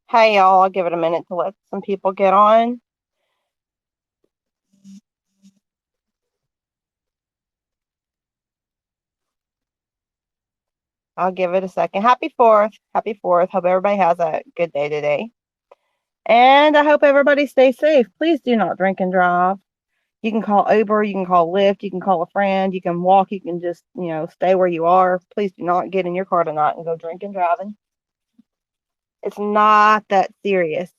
Hey y'all, I'll give it a minute to let some people get on. I'll give it a second. Happy 4th. Happy 4th. Hope everybody has a good day today. And I hope everybody stays safe. Please do not drink and drive. You can call Uber, you can call Lyft, you can call a friend, you can walk, you can just, stay where you are. Please do not get in your car tonight and go drinking and driving. It's not that serious.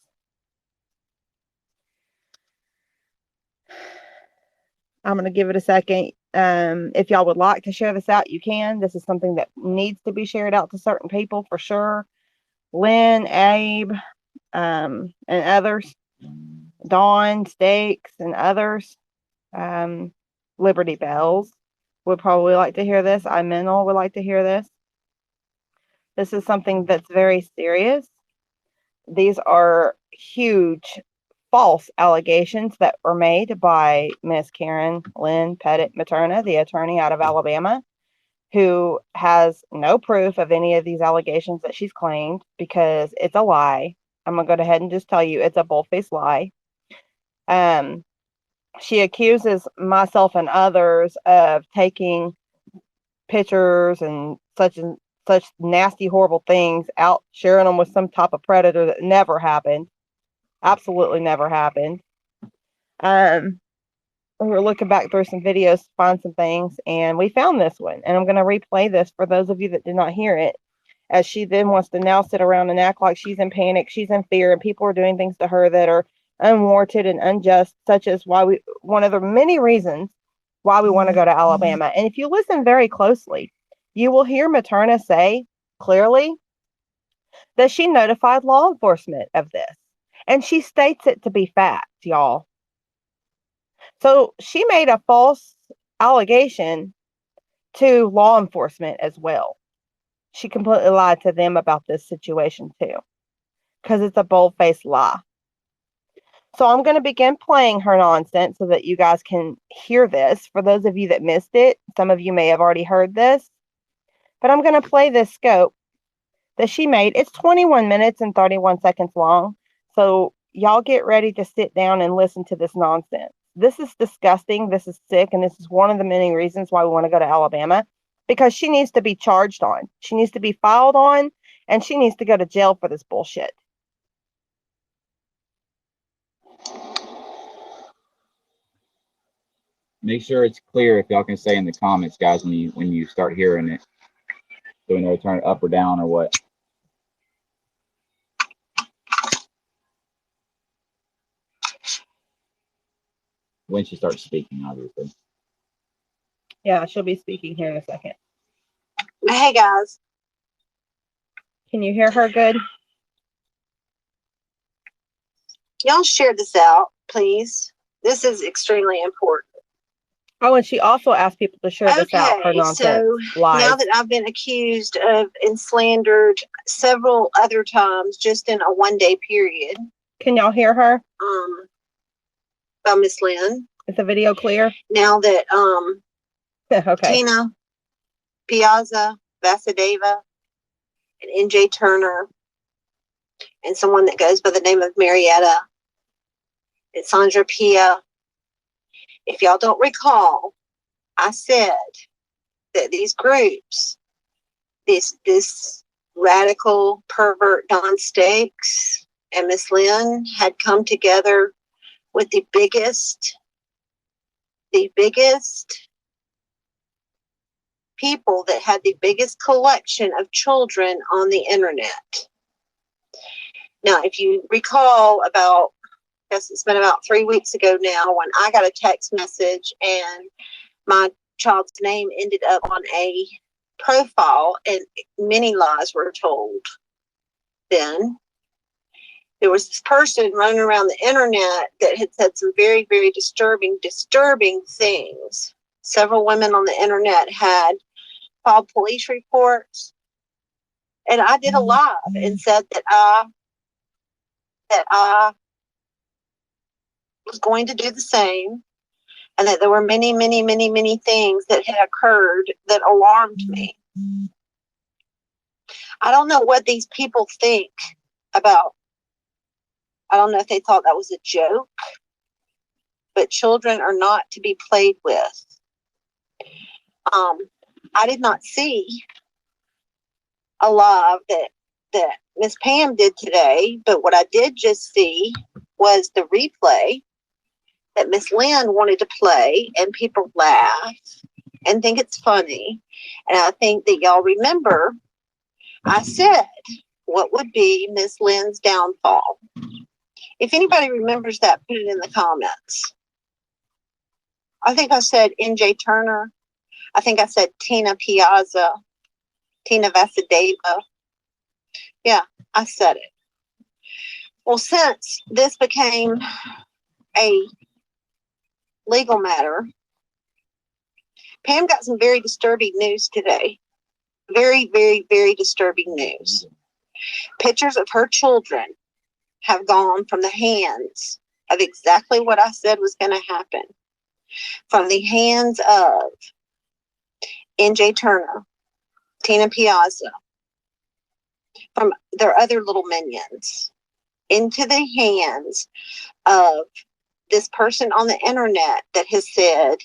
I'm going to give it a second. If y'all would like to share this out, you can. This is something that needs to be shared out to certain people for sure. Lynn, Abe, and others. Dawn, Stakes, and others. Liberty Bells would probably like to hear this. Mental would like to hear this. This is something that's very serious. These are huge false allegations that were made by Miss Karen Lynn Pettit Materna, the attorney out of Alabama, who has no proof of any of these allegations that she's claimed because it's a lie. I'm going to go ahead and just tell you it's a bull-faced lie. She accuses myself and others of taking pictures and such nasty, horrible things out, sharing them with some type of predator that never happened. Absolutely never happened. We were looking back through some videos to find some things, and we found this one. And I'm going to replay this for those of you that did not hear it, as she then wants to now sit around and act like she's in panic, she's in fear, and people are doing things to her that are unwarranted and unjust, such as one of the many reasons why we want to go to Alabama. And if you listen very closely, you will hear Materna say clearly that she notified law enforcement of this. And she states it to be fact, y'all. So she made a false allegation to law enforcement as well. She completely lied to them about this situation too, because it's a bold-faced lie. So I'm going to begin playing her nonsense so that you guys can hear this. For those of you that missed it, some of you may have already heard this, but I'm going to play this scope that she made. It's 21 minutes and 31 seconds long. So y'all get ready to sit down and listen to this nonsense. This is disgusting. This is sick. And this is one of the many reasons why we want to go to Alabama, because she needs to be charged on. She needs to be filed on, and she needs to go to jail for this bullshit. Make sure it's clear if y'all can say in the comments, guys, when you start hearing it. So we know to turn it up or down or what. When she starts speaking, obviously. Yeah, she'll be speaking here in a second. Hey, guys. Can you hear her good? Y'all share this out, please. This is extremely important. Oh, and she also asked people to share this out. Her nonsense. So now that I've been accused of and slandered several other times just in a one-day period. Can y'all hear her? By Miss Lynn. Is the video clear? Now that okay. Tina Piazza, Vasudeva, and NJ Turner, and someone that goes by the name of Marietta and Sandra Pia. If y'all don't recall, I said that these groups, this radical pervert Don Stakes and Miss Lynn had come together with the biggest people that had the biggest collection of children on the internet. Now, if you recall, I guess it's been about 3 weeks ago now, when I got a text message and my child's name ended up on a profile and many lies were told. Then there was this person running around the internet that had said some very, very disturbing things. Several women on the internet had filed police reports, and I did a live and said that I was going to do the same, and that there were many, many, many, many things that had occurred that alarmed me. I don't know what these people think about I don't know if they thought that was a joke, but children are not to be played with. I did not see a live that Miss Pam did today, but what I did just see was the replay that Miss Lynn wanted to play, and people laugh and think it's funny. And I think that y'all remember I said what would be Miss Lynn's downfall. If anybody remembers that, put it in the comments. I think I said NJ Turner. I think I said Tina Piazza, Tina Vasadeva. Yeah, I said it. Well, since this became a legal matter, Pam got some very disturbing news today. Very, very, very disturbing news. Pictures of her children have gone from the hands of exactly what I said was going to happen. From the hands of NJ Turner, Tina Piazza, from their other little minions, into the hands of this person on the internet that has said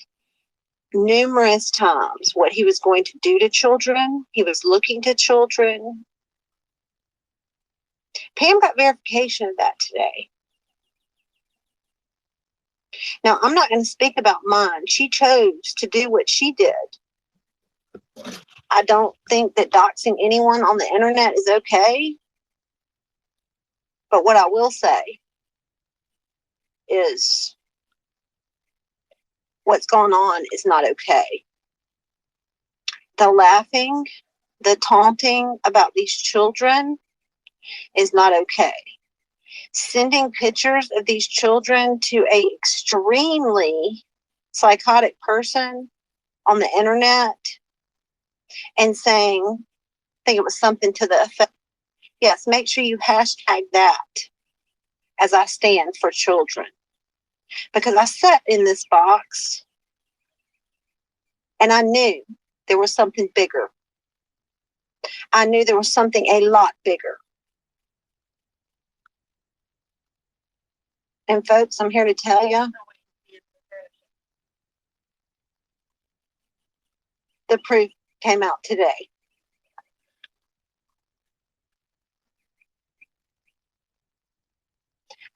numerous times what he was going to do to children. He was looking to children. Pam got verification of that today. Now, I'm not going to speak about mine. She chose to do what she did. I don't think that doxing anyone on the internet is okay. But what I will say is what's going on is not okay. The laughing, the taunting about these children is not okay. Sending pictures of these children to a extremely psychotic person on the internet and saying, I think it was something to the effect, yes, make sure you hashtag that as I stand for children. Because I sat in this box and I knew there was something bigger. I knew there was something a lot bigger. And folks, I'm here to tell you, the proof came out today.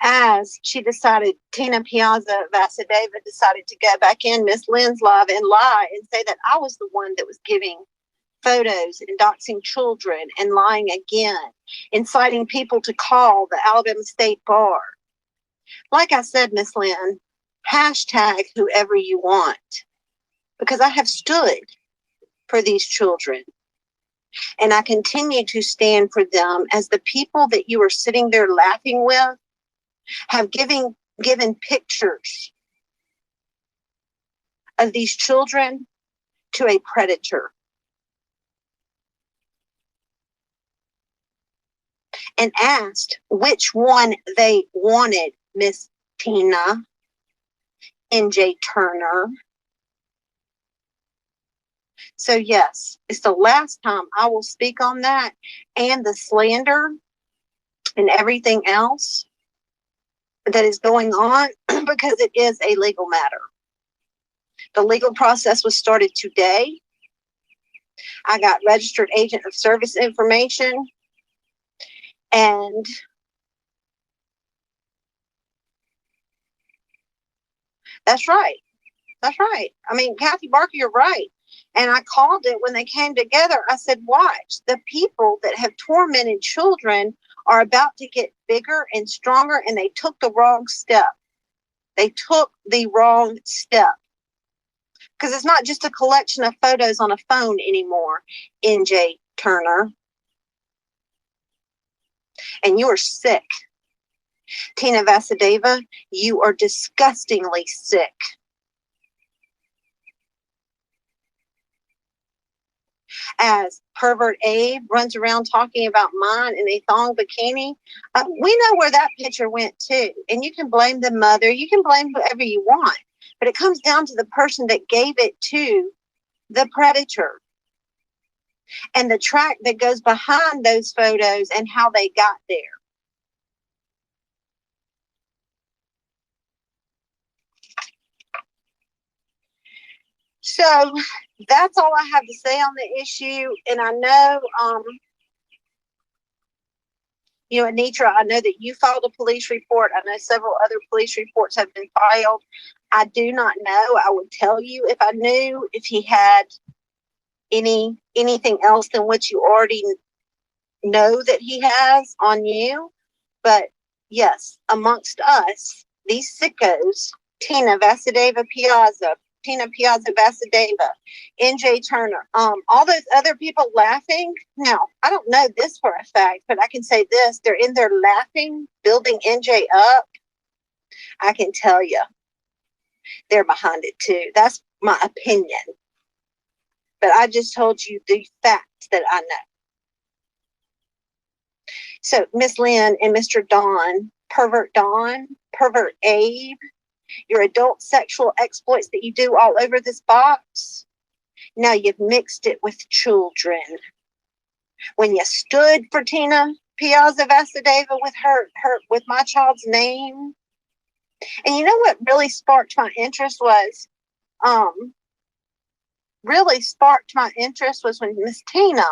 As she decided, Tina Piazza Vasadeva decided to go back in Miss Lynn's live and lie and say that I was the one that was giving photos and doxing children and lying again, inciting people to call the Alabama State Bar. Like I said, Miss Lynn, hashtag whoever you want, because I have stood for these children. And I continue to stand for them as the people that you are sitting there laughing with have given pictures of these children to a predator and asked which one they wanted, Miss Tina, NJ Turner. So yes, it's the last time I will speak on that and the slander and everything else that is going on because it is a legal matter. The legal process was started today. I got registered agent of service information, and that's right. That's right. I mean, Kathy Barker, you're right. And I called it when they came together. I said, watch, the people that have tormented children are about to get bigger and stronger, and they took the wrong step. They took the wrong step. Because it's not just a collection of photos on a phone anymore, NJ Turner. And you are sick. Tina Vasadeva, you are disgustingly sick. As pervert Abe runs around talking about mine in a thong bikini, we know where that picture went to. And you can blame the mother, you can blame whoever you want, but it comes down to the person that gave it to the predator and the track that goes behind those photos and how they got there. So that's all I have to say on the issue. And I know, Anitra, I know that you filed a police report. I know several other police reports have been filed. I do not know. I would tell you if I knew if he had anything else than what you already know that he has on you. But yes, amongst us, these sickos, Tina Piazza, Vasudeva, NJ Turner, all those other people laughing. Now, I don't know this for a fact, but I can say this: they're in there laughing, building NJ up. I can tell you, they're behind it too. That's my opinion. But I just told you the facts that I know. So, Miss Lynn and Mr. Don, pervert Abe, your adult sexual exploits that you do all over this box, now you've mixed it with children. When you stood for Tina Piazza Vasudeva with my child's name, and you know what really sparked my interest was, when Miss Tina,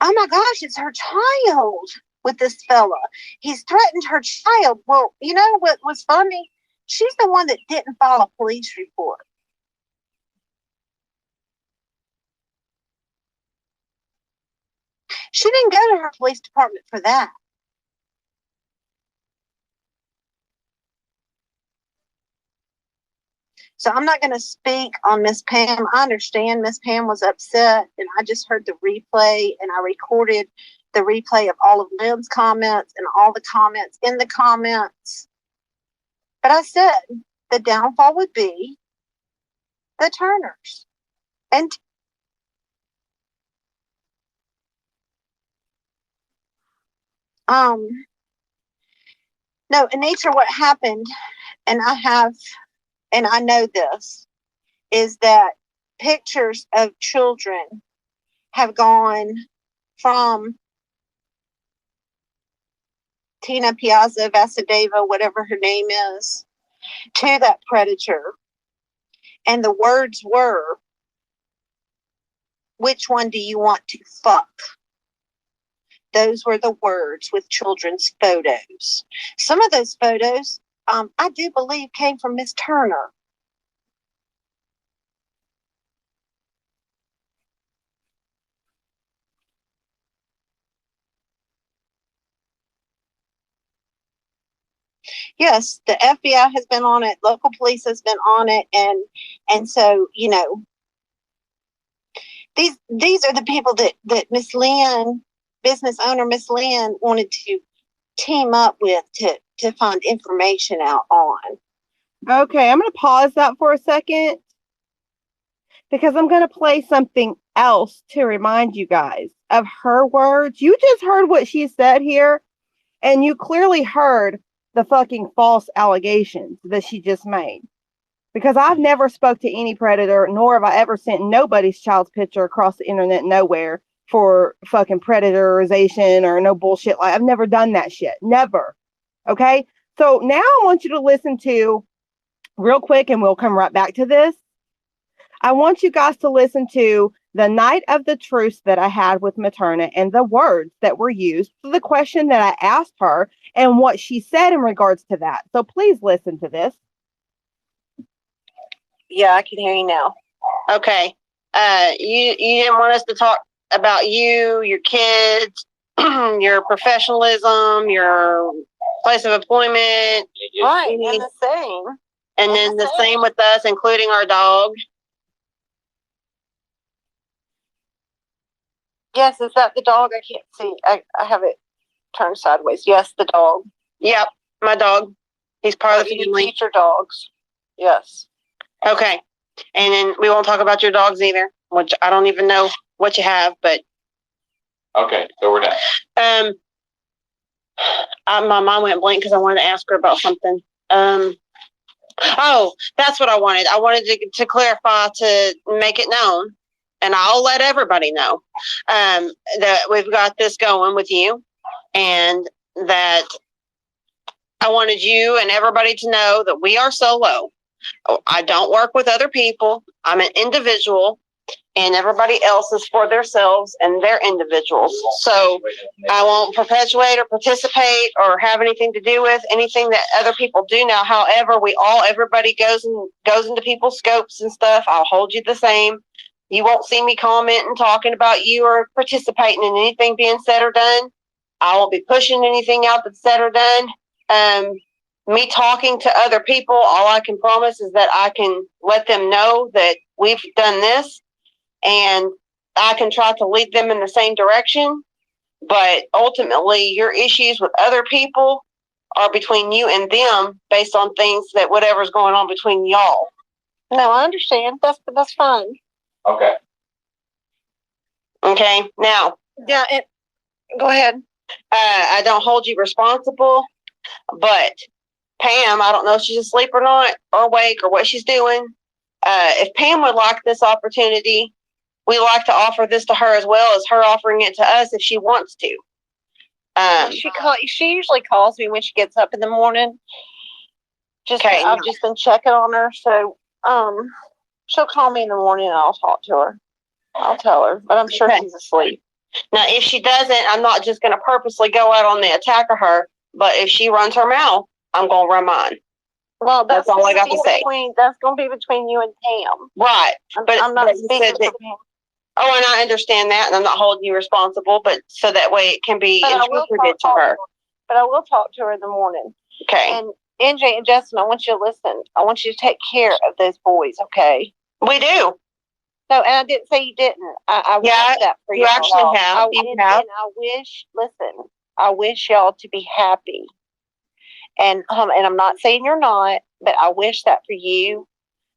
oh my gosh, it's her child with this fella. He's threatened her child. Well, you know what was funny? She's the one that didn't file a police report. She didn't go to her police department for that. So I'm not going to speak on Miss Pam. I understand Miss Pam was upset, and I just heard the replay, and I recorded the replay of all of Lynn's comments and all the comments in the comments. But I said the downfall would be the Turners. And no, in nature, what happened, and I know this, is that pictures of children have gone from Tina Piazza Vasudeva, whatever her name is, to that predator. And the words were, which one do you want to fuck? Those were the words with children's photos. Some of those photos, I do believe, came from Miss Turner. Yes, the FBI has been on it. Local police has been on it. And so, these are the people that Miss Lynn, business owner Miss Lynn, wanted to team up with to find information out on. Okay, I'm going to pause that for a second because I'm going to play something else to remind you guys of her words. You just heard what she said here, and you clearly heard the fucking false allegations that she just made. Because I've never spoke to any predator, nor have I ever sent nobody's child's picture across the internet nowhere for fucking predatorization or no bullshit. Like, I've never done that shit. Never. Okay? So now I want you to listen to, real quick, and we'll come right back to this. I want you guys to listen to the night of the truce that I had with Materna and the words that were used, the question that I asked her, and what she said in regards to that. So please listen to this. Yeah, I can hear you now. Okay. You didn't want us to talk about you, your kids, your professionalism, your place of employment. Right, and the same. And then the same with us, including our dog. Yes, is that the dog? I can't see. I have it turned sideways. Yes, the dog. Yep, my dog. He's part of the family. Future dogs. Yes. Okay. And then we won't talk about your dogs either, which I don't even know what you have, but. Okay, so we're done. My mom went blank because I wanted to ask her about something. Oh, that's what I wanted. I wanted to clarify, to make it known, and I'll let everybody know, that we've got this going with you, and that I wanted you and everybody to know that we are solo. I don't work with other people. I'm an individual, and everybody else is for themselves and they're individuals. So I won't perpetuate or participate or have anything to do with anything that other people do now. However, everybody goes into people's scopes and stuff. I'll hold you the same. You won't see me commenting, talking about you, or participating in anything being said or done. I won't be pushing anything out that's said or done. Me talking to other people, all I can promise is that I can let them know that we've done this, and I can try to lead them in the same direction. But ultimately, your issues with other people are between you and them, based on things that whatever's going on between y'all. No, I understand. That's fine. Okay. Okay. Now, Yeah, go ahead. I don't hold you responsible, but Pam, I don't know if she's asleep or not, or awake, or what she's doing. If Pam would like this opportunity, we like to offer this to her as well as her offering it to us if she wants to. She usually calls me when she gets up in the morning. Okay. I've just been checking on her, so she'll call me in the morning and I'll talk to her. I'll tell her, but I'm sure Okay. she's asleep. Now, if she doesn't, I'm not just going to purposely go out on the attack of her, but if she runs her mouth, I'm going to run mine. Well, That's all I got to say. That's going to be between you and Pam. Right. I'm not speaking for Pam. Oh, and I understand that, and I'm not holding you responsible, but so that way it can be interpreted to her. But I will talk to her in the morning. Okay. And NJ and Justin, I want you to listen. I want you to take care of those boys, okay? We do. No, and I didn't say you didn't. I wish that for you actually have. And I wish y'all to be happy. And I'm not saying you're not, but I wish that for you,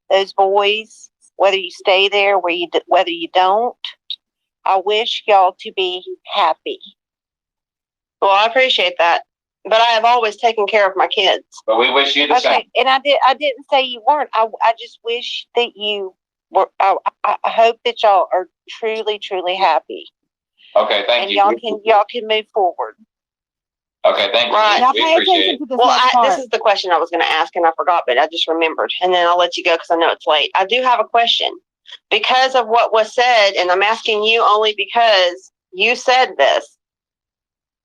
those boys, whether you stay there, whether you don't, I wish y'all to be happy. Well, I appreciate that, but I have always taken care of my kids. But we wish you the same. Okay, and I didn't say you weren't. I just wish that you were. I hope that y'all are truly, truly happy. Okay, thank and you. And y'all can move forward. Okay, thank you. Right. Now We pay appreciate attention it. to this Well, next part. this is the question I was going to ask, and I forgot, but I just remembered. And then I'll let you go because I know it's late. I do have a question. Because of what was said, and I'm asking you only because you said this,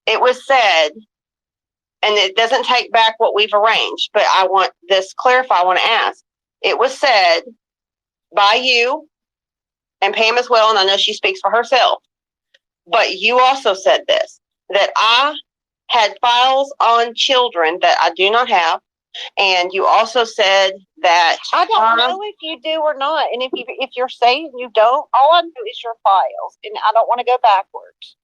it was said, and it doesn't take back what we've arranged, but I want this clarified. I want to ask. It was said by you and Pam as well, and I know she speaks for herself, but you also said this, that I had files on children that I do not have, and you also said that I don't know if you do or not, and if you're saying you don't, all I know is your files, and I don't want to go backwards.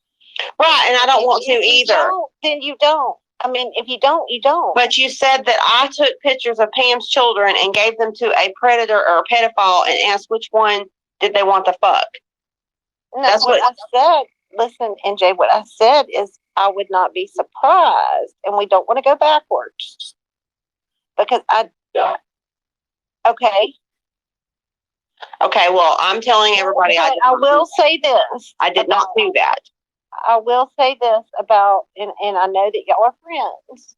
Right, and I don't want to either. Then you don't. I mean, if you don't, you don't. But you said that I took pictures of Pam's children and gave them to a predator or a pedophile and asked which one did they want to fuck. No, that's what I said. Listen, NJ, what I said is I would not be surprised, and we don't want to go backwards. Because okay. Okay, well, I'm telling everybody I will say this. I did not do that. I will say this about, and I know that y'all are friends,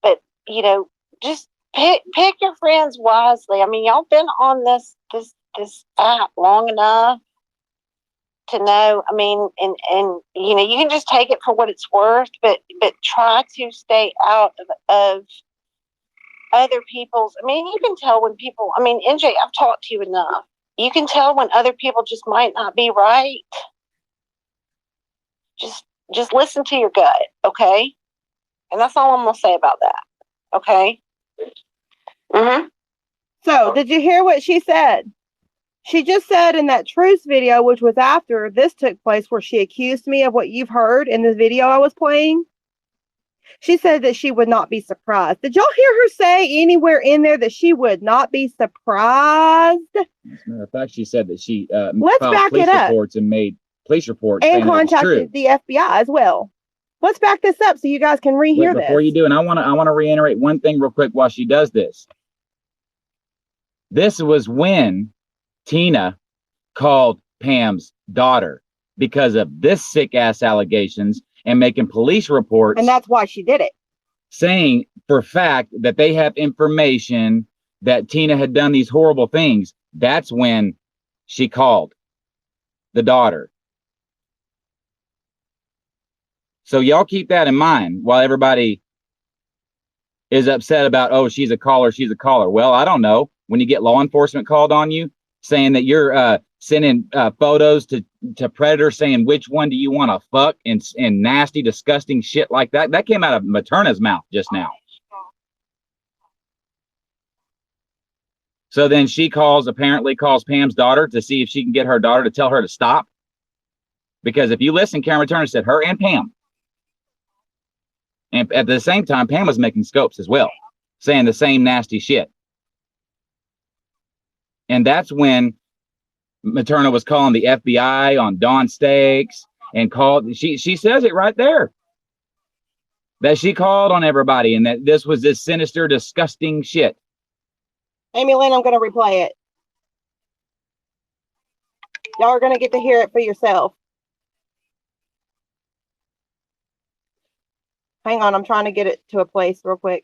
but, just pick your friends wisely. I mean, y'all been on this app long enough to know, I mean, and you can just take it for what it's worth, but try to stay out of other people's. I mean, you can tell when people, I mean, NJ, I've talked to you enough. You can tell when other people just might not be right. Just listen to your gut, okay? And that's all I'm gonna say about that. Okay? Mm-hmm. So, did you hear what she said? She just said in that truce video, which was after this took place, where she accused me of what you've heard in the video I was playing. She said that she would not be surprised. Did y'all hear her say anywhere in there that she would not be surprised? As a matter of fact, she said that she Let's filed back police it up. reports and made police reports And saying that it's true. contacted the FBI as well. Let's back this up so you guys can rehear this. Before you do, and I want to reiterate one thing real quick while she does this. This was when Tina called Pam's daughter because of this sick ass allegations and making police reports. And that's why she did it. Saying for fact that they have information that Tina had done these horrible things, that's when she called the daughter. So y'all keep that in mind while everybody is upset about, oh, she's a caller, she's a caller. Well, I don't know. When you get law enforcement called on you saying that you're sending photos to predators saying which one do you want to fuck and nasty, disgusting shit like that. That came out of Materna's mouth just now. So then she apparently calls Pam's daughter to see if she can get her daughter to tell her to stop. Because if you listen, Karen Turner said her and Pam. And at the same time, Pam was making scopes as well, saying the same nasty shit. And that's when Materna was calling the FBI on Dawn Stakes and called. She says it right there. That she called on everybody and that this was this sinister, disgusting shit. Amy Lynn, I'm going to replay it. Y'all are going to get to hear it for yourself. Hang on, I'm trying to get it to a place real quick.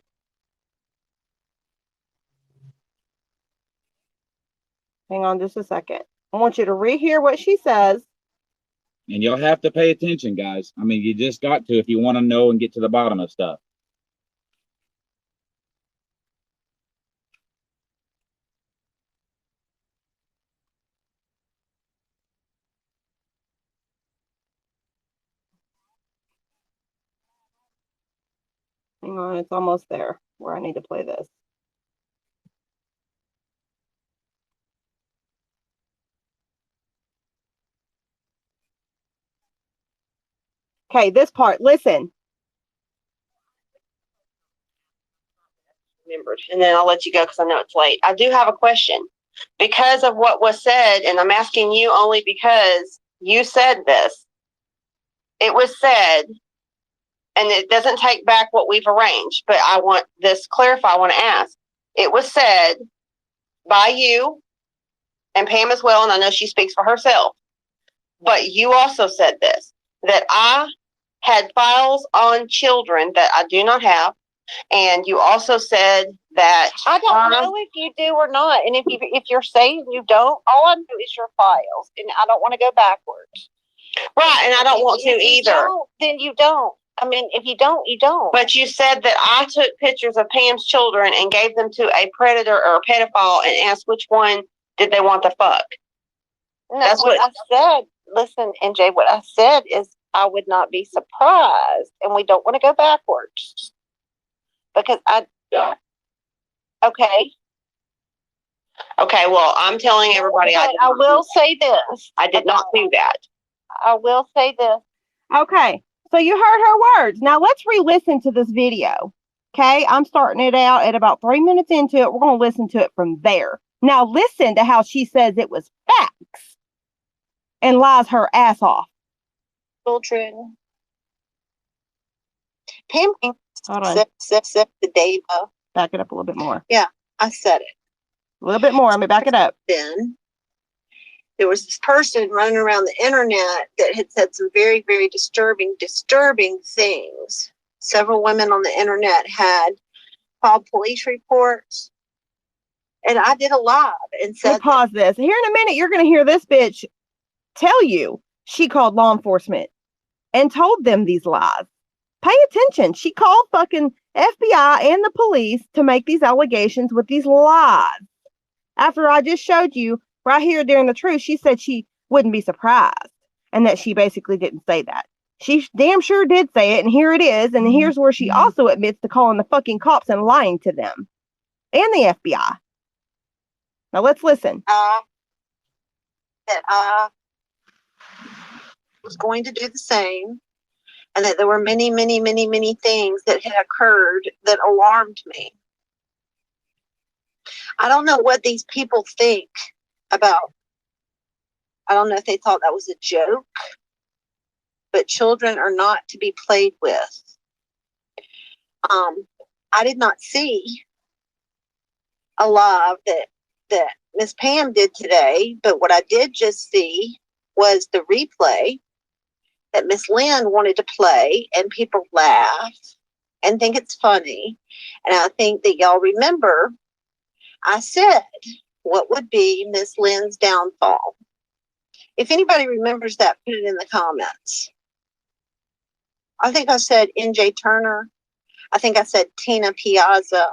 Hang on just a second. I want you to rehear what she says. And you'll have to pay attention, guys. I mean, you just got to if you want to know and get to the bottom of stuff. Hang on, it's almost there where I need to play this. Okay, this part, listen. Remembered, and then I'll let you go because I know it's late. I do have a question because of what was said, and I'm asking you only because you said this. It was said, and it doesn't take back what we've arranged, but I want this clarified. I want to ask. It was said by you and Pam as well, and I know she speaks for herself, but you also said this, that I had files on children that I do not have. And you also said that I don't know if you do or not. And if you're saying you don't, all I know is your files, and I don't want to go backwards. Right, and I don't want to either. Then you don't. I mean, if you don't, you don't. But you said that I took pictures of Pam's children and gave them to a predator or a pedophile and asked which one did they want to fuck. No, that's what I said. Listen, NJ, what I said is I would not be surprised, and we don't want to go backwards. Because okay. Okay, well, I'm telling everybody I will say this. I did not do that. I will say this. Okay, so you heard her words. Now let's re-listen to this video. Okay, I'm starting it out at about 3 minutes into it. We're going to listen to it from there. Now listen to how she says it was facts and lies her ass off. Children. Pam Hold on. Said the day of. Back it up a little bit more. Yeah, I said it. A little bit more. Let me back it up. Then there was this person running around the internet that had said some very, very disturbing things. Several women on the internet had filed police reports. And I did a live and said, pause this. Here in a minute, you're going to hear this bitch tell you she called law enforcement and told them these lies. Pay attention. She called fucking FBI and the police to make these allegations with these lies. After I just showed you right here during the truth, she said she wouldn't be surprised and that she basically didn't say that. She damn sure did say it, and here it is. And here's where she also admits to calling the fucking cops and lying to them and the FBI. Now let's listen. That I was going to do the same, and that there were many, many, many, many things that had occurred that alarmed me. I don't know what these people think about. I don't know if they thought that was a joke, but children are not to be played with. I did not see a live that Miss Pam did today, but what I did just see was the replay that Miss Lynn wanted to play, and people laugh and think it's funny. And I think that y'all remember I said, what would be Miss Lynn's downfall? If anybody remembers that, put it in the comments. I think I said NJ Turner. I think I said Tina Piazza,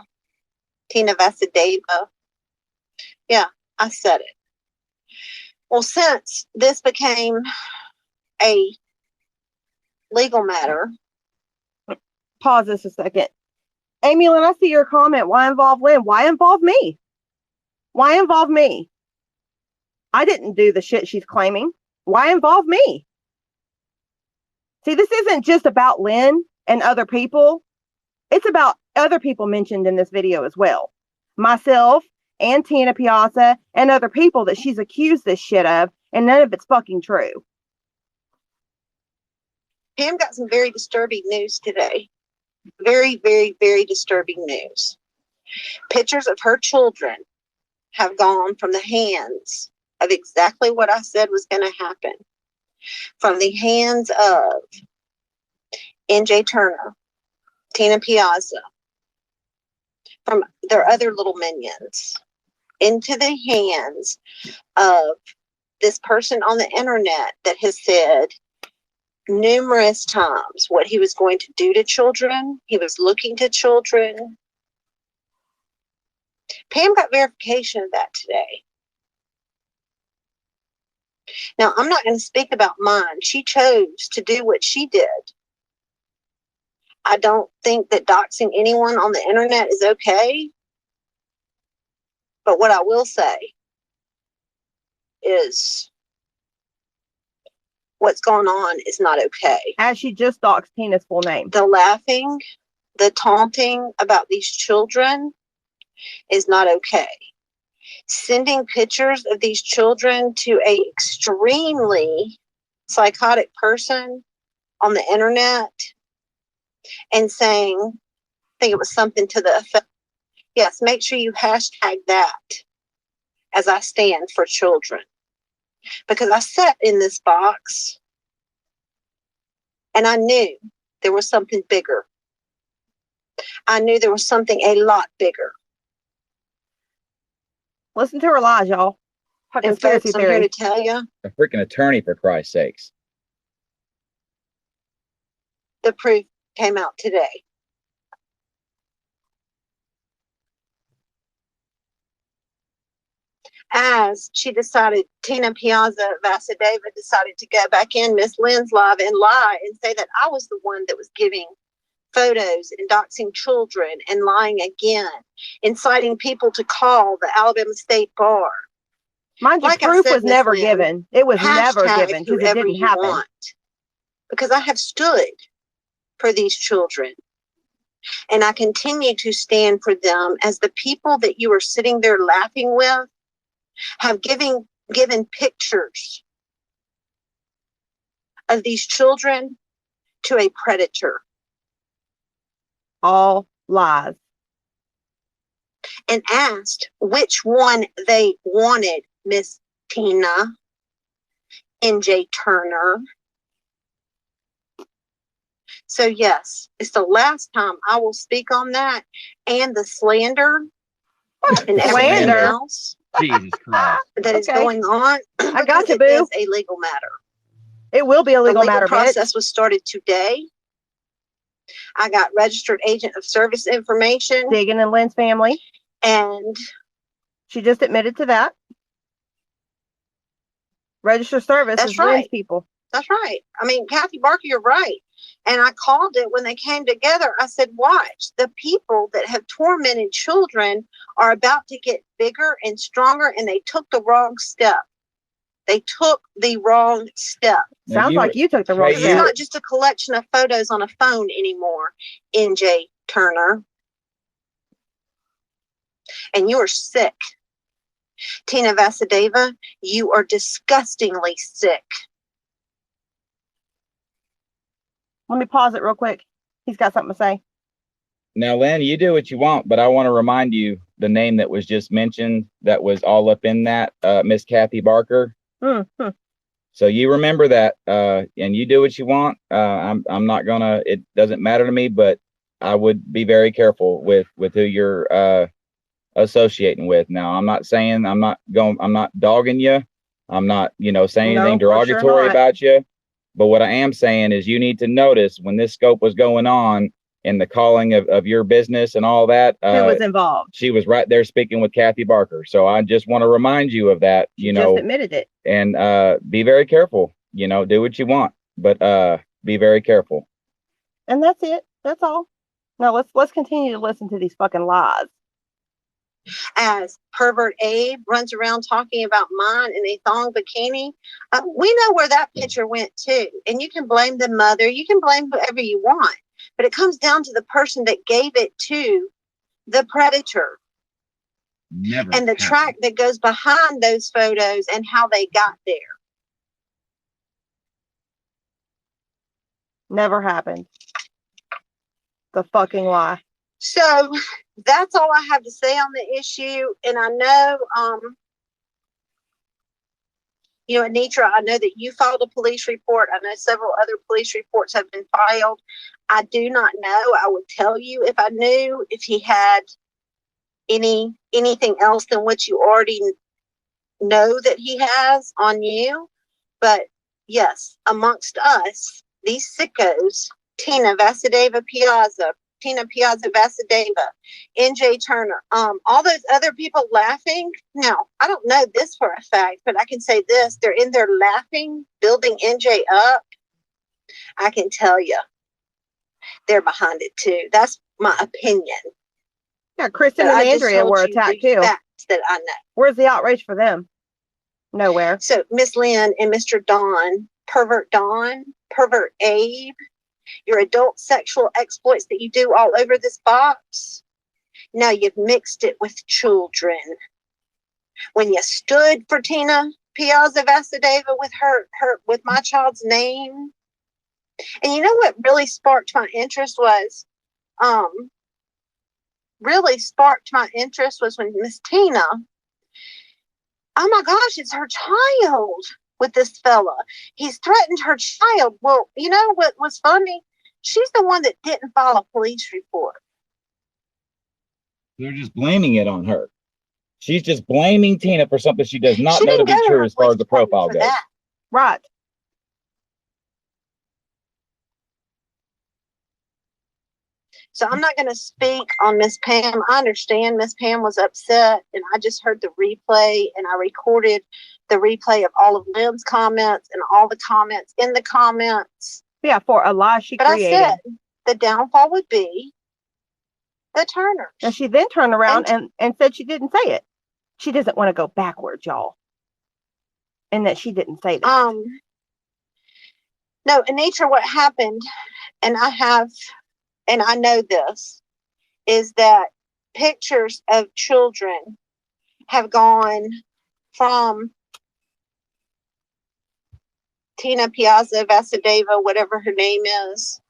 Tina Vasadeva. Yeah, I said it. Well, since this became a legal matter. Pause this a second. Amy Lynn, I see your comment. Why involve Lynn? Why involve me? Why involve me? I didn't do the shit she's claiming. Why involve me? See, this isn't just about Lynn and other people. It's about other people mentioned in this video as well. Myself and Tina Piazza and other people that she's accused this shit of, and none of it's fucking true. Pam got some very disturbing news today. Very, very, very disturbing news. Pictures of her children have gone from the hands of exactly what I said was going to happen. From the hands of NJ Turner, Tina Piazza, from their other little minions, into the hands of this person on the internet that has said numerous times what he was going to do to children. He was looking to children. Pam got verification of that today. Now, I'm not going to speak about mine. She chose to do what she did. I don't think that doxing anyone on the internet is okay. But what I will say is what's going on is not okay. As she just doxed Tina's full name. The laughing, the taunting about these children is not okay. Sending pictures of these children to a extremely psychotic person on the internet and saying, I think it was something to the effect, yes, make sure you hashtag that as I stand for children. Because I sat in this box and I knew there was something bigger. I knew there was something a lot bigger. Listen to her lies, y'all. And folks, I'm here to tell you, A freaking attorney, for Christ's sakes. the proof came out today. As she decided, Tina Piazza Vasadeva decided to go back in Miss Lynn's live and lie and say that I was the one that was giving photos and doxing children and lying again, inciting people to call the Alabama State Bar. Mind you, Like I proof said, was Miss never Lynn, given. It was never hashtag given because it whoever didn't you happen. want. Because I have stood for these children. And I continue to stand for them as the people that you are sitting there laughing with have given pictures of these children to a predator. All lies. And asked which one they wanted, Miss Tina, NJ Turner. So yes, it's the last time I will speak on that and the slander and everything Slander? else Jesus Christ. that is Okay. going on. I got you, It boo. is a legal matter. It will be a The legal legal matter, process bitch. was started today. I got registered agent of service information, Digging in Lynn's family. and She just admitted to that. Register service That's is Lynn's right. people. that's right. I mean, Kathy Barker, you're right. And I called it when they came together. I said, watch, the people that have tormented children are about to get bigger and stronger, and they took the wrong step. They took the wrong step. Now Sounds like you took the wrong Hey, It's you- step. not just a collection of photos on a phone anymore, NJ Turner. And you are sick. Tina Vasadeva, you are disgustingly sick. Let me pause it real quick. He's got something to say. Now, Lynn, you do what you want, but I want to remind you the name that was just mentioned that was all up in that, Miss Kathy Barker. Mm-hmm. So you remember that, and you do what you want. I'm not gonna. It doesn't matter to me, but I would be very careful with who you're associating with. Now, I'm not saying I'm not dogging you. I'm not, saying anything derogatory about you. But what I am saying is you need to notice when this scope was going on and the calling of your business and all that. Who was involved? She was right there speaking with Kathy Barker. So I just want to remind you of that, She just admitted it. And be very careful, do what you want, but be very careful. And that's it. That's all. Now let's continue to listen to these fucking lies. As pervert Abe runs around talking about mine in a thong bikini, we know where that picture went to. And you can blame the mother, you can blame whoever you want, but it comes down to the person that gave it to the predator. Never and the track that goes behind those photos and how they got there. Never happened. The fucking lie. So that's all I have to say on the issue. And I know, Anitra, I know that you filed a police report. I know several other police reports have been filed. I do not know. I would tell you if I knew if he had anything else than what you already know that he has on you. But yes, amongst us, these sickos, Tina Piazza Vasudeva, NJ Turner, all those other people laughing. Now, I don't know this for a fact, but I can say this: they're in there laughing, building NJ up. I can tell you, they're behind it too. That's my opinion. Yeah, Kristen and Andrea were attacked too. Facts that I know. Where's the outrage for them? Nowhere. So Miss Lynn and Mr. Don, pervert Abe, your adult sexual exploits that you do all over this box. Now you've mixed it with children. When you stood for Tina Piazza Vasudeva with my child's name. And you know what really sparked my interest was, when Miss Tina, oh my gosh, it's her child with this fella. He's threatened her child. Well, you know what was funny? She's the one that didn't file a police report. They're just blaming it on her. She's just blaming Tina for something she does not know to be true as far as the profile goes. Right. So I'm not going to speak on Miss Pam. I understand Miss Pam was upset, and I just heard the replay, and I recorded the replay of all of Lynn's comments and all the comments in the comments. Yeah, for a lie she created. But I said the downfall would be the Turners. And she then turned around and said she didn't say it. She doesn't want to go backwards, y'all. And that she didn't say that. No, Anitra, what happened, and I know this, is that pictures of children have gone from Tina Piazza Vasudeva, whatever her name is,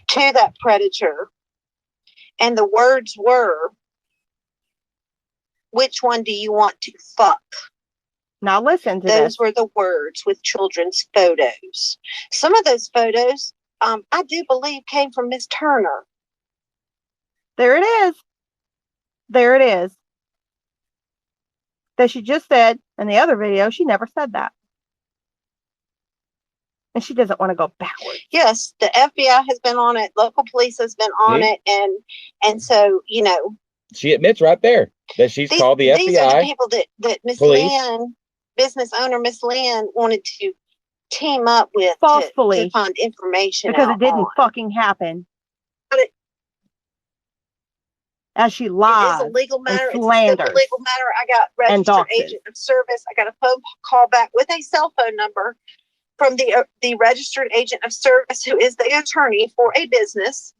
to that predator. And the words were, which one do you want to fuck? Now listen to Those were the words with children's photos. Some of those photos, I do believe, came from Miss Turner. There it is. There it is. That she just said in the other video, she never said that. And she doesn't want to go backwards. Yes, the FBI has been on it. Local police has been on it. And so, she admits right there that she's called the FBI. These are the people that Miss Lynn, business owner Miss Lynn, wanted to team up with falsely to find information because it didn't fucking happen. But as she lies, it is a legal matter. It's a legal matter. I got registered agent of service. I got a phone call back with a cell phone number from the registered agent of service, who is the attorney for a business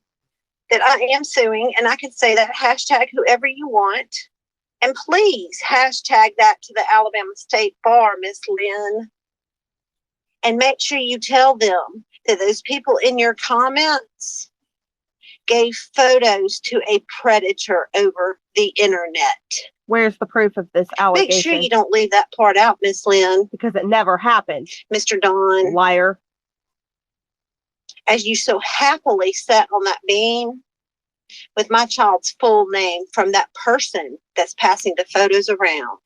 that I am suing, and I can say that hashtag whoever you want, and please hashtag that to the Alabama State Bar, Miss Lynn. And make sure you tell them that those people in your comments gave photos to a predator over the internet. Where's the proof of this allegation? Make sure you don't leave that part out, Miss Lynn. Because it never happened. Mr. Don. Liar. As you so happily sat on that beam with my child's full name from that person that's passing the photos around.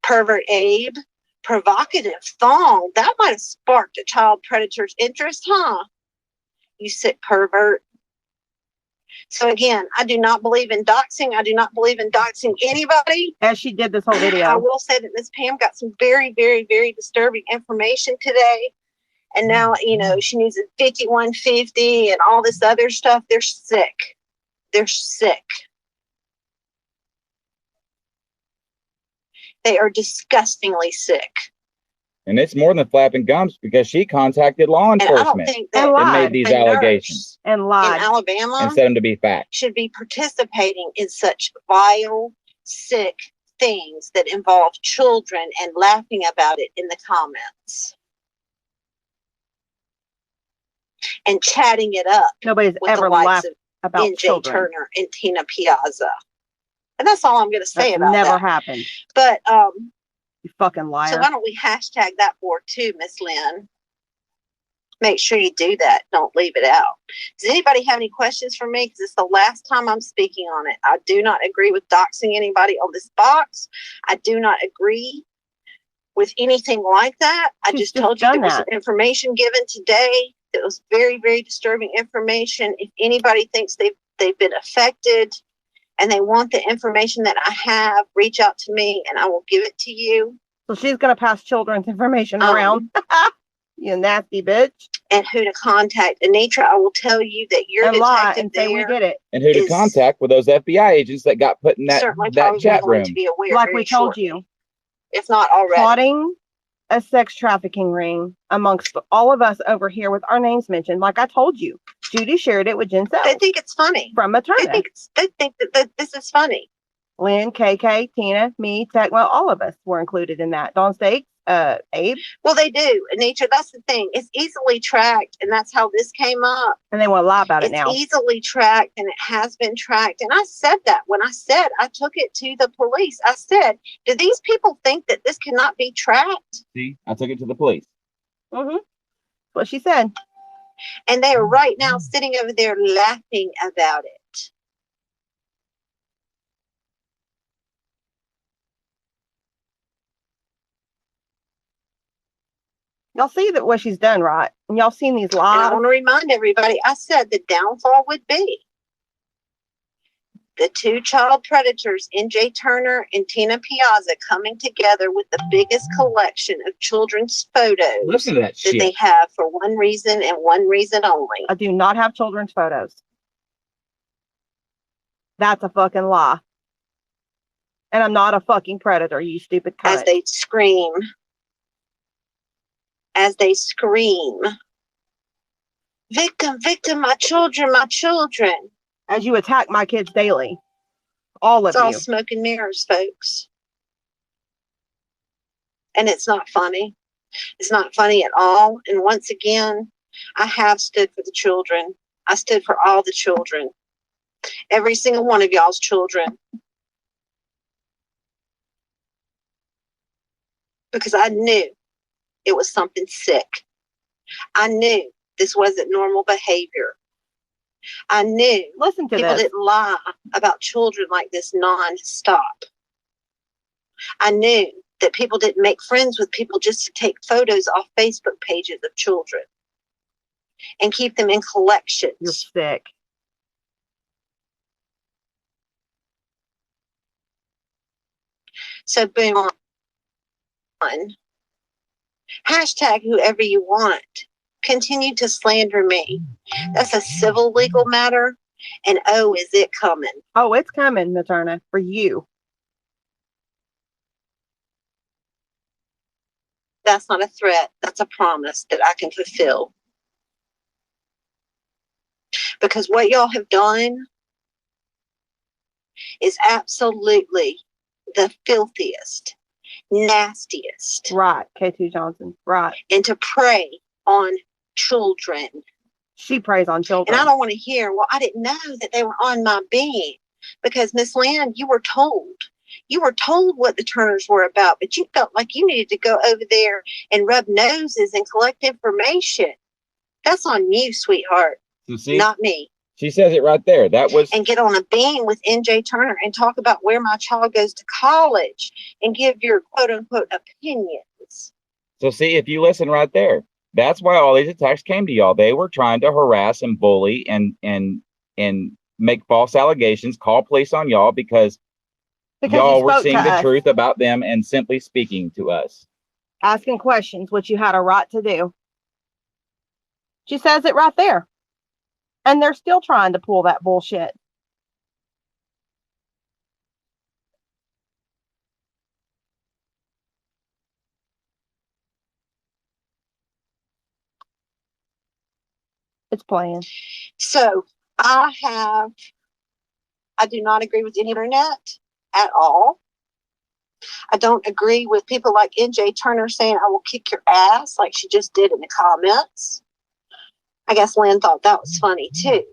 Pervert Abe, provocative thong. That might have sparked a child predator's interest, huh? You sick pervert. So again, I do not believe in doxing. I do not believe in doxing anybody. As she did this whole video. I will say that Miss Pam got some very, very, very disturbing information today. And now, you know, she needs a 5150 and all this other stuff. They're sick. They're sick. They are disgustingly sick. And it's more than flapping gums because she contacted law And I don't enforcement think And that lied. and made these a nurse allegations And in lied. Alabama and said them to be fact. should be participating in such vile, sick things that involve children and laughing about it in the comments and chatting it up Nobody's with the ever likes laughed of about NJ children. Turner and Tina Piazza. And that's all I'm going to say That's about never that. happened. But You fucking so liar. why don't we hashtag that board too, Miss Lynn? Make sure you do that. Don't leave it out. Does anybody have any questions for me? Because it's the last time I'm speaking on it. I do not agree with doxing anybody on this box. I do not agree with anything like that. I She's just just told you there done was that. some information given today that was very, very disturbing information. If anybody thinks they've been affected and they want the information that I have, reach out to me and I will give it to you. So she's going to pass children's information around. You nasty bitch. And who to contact. Anitra, I will tell you that your And lie detective and say we there did it. And who to is contact with those FBI agents that got put in that certainly that probably chat going room. to be aware. Like very we told shortly, you. if not already. Plotting a sex trafficking ring amongst all of us over here with our names mentioned. Like I told you. Judy shared it with Jen They Sells think it's funny. from They Maternity. think that this is funny. Lynn, KK, Tina, me, Tech, well, all of us were included in that. Dawn Stakes, Abe, Well, they do. Anitra, that's the thing. It's easily tracked, and that's how this came up. and they want to lie about it It's now. easily tracked, and it has been tracked. And I said that when I said I took it to the police. I said, do these people think that this cannot be tracked? See, I took it to the police. Mm-hmm. What she said. And they are right now sitting over there laughing about it. Y'all see that what she's done, right? And y'all seen these And I lies. want to remind everybody, I said the downfall would be the two child predators, NJ Turner and Tina Piazza, coming together with the biggest collection of children's photos Listen to that that shit. they have for one reason and one reason only. I do not have children's photos. That's a fucking lie. And I'm not a fucking predator, you stupid As cunt. they scream. As they scream. Victim, victim, my children, my children. As you attack my kids daily. All of It's all you. smoke and mirrors, folks. And it's not funny. It's not funny at all. And once again, I have stood for the children. I stood for all the children. Every single one of y'all's children. Because I knew it was something sick. I knew this wasn't normal behavior. I knew Listen to people this. didn't lie about children like this non-stop. I knew that people didn't make friends with people just to take photos off Facebook pages of children and keep them in collections. You're sick. So boom on. Hashtag whoever you want. Continue to slander me. That's a civil legal matter. And oh, is it coming? Oh, it's coming, Materna, for you. That's not a threat. That's a promise that I can fulfill. Because what y'all have done is absolutely the filthiest, nastiest, Right, K2 Johnson. Right. and to prey on children. She preys on children. And I don't want to hear, well, I didn't know that they were on my being. Because Miss Land, you were told. You were told what the Turners were about, but you felt like you needed to go over there and rub noses and collect information. That's on you, sweetheart. So see, not me. she says it right there. That was, And get on a beam with NJ Turner and talk about where my child goes to college and give your quote unquote opinions. so see, if you listen right there, that's why all these attacks came to y'all. They were trying to harass and bully and make false allegations, call police on y'all because y'all were seeing the truth about them and simply speaking to us. Asking questions, which you had a right to do. She says it right there. And they're still trying to pull that bullshit. It's playing. So I do not agree with the internet at all. I don't agree with people like NJ Turner saying, I will kick your ass, like she just did in the comments. I guess Lynn thought that was funny too.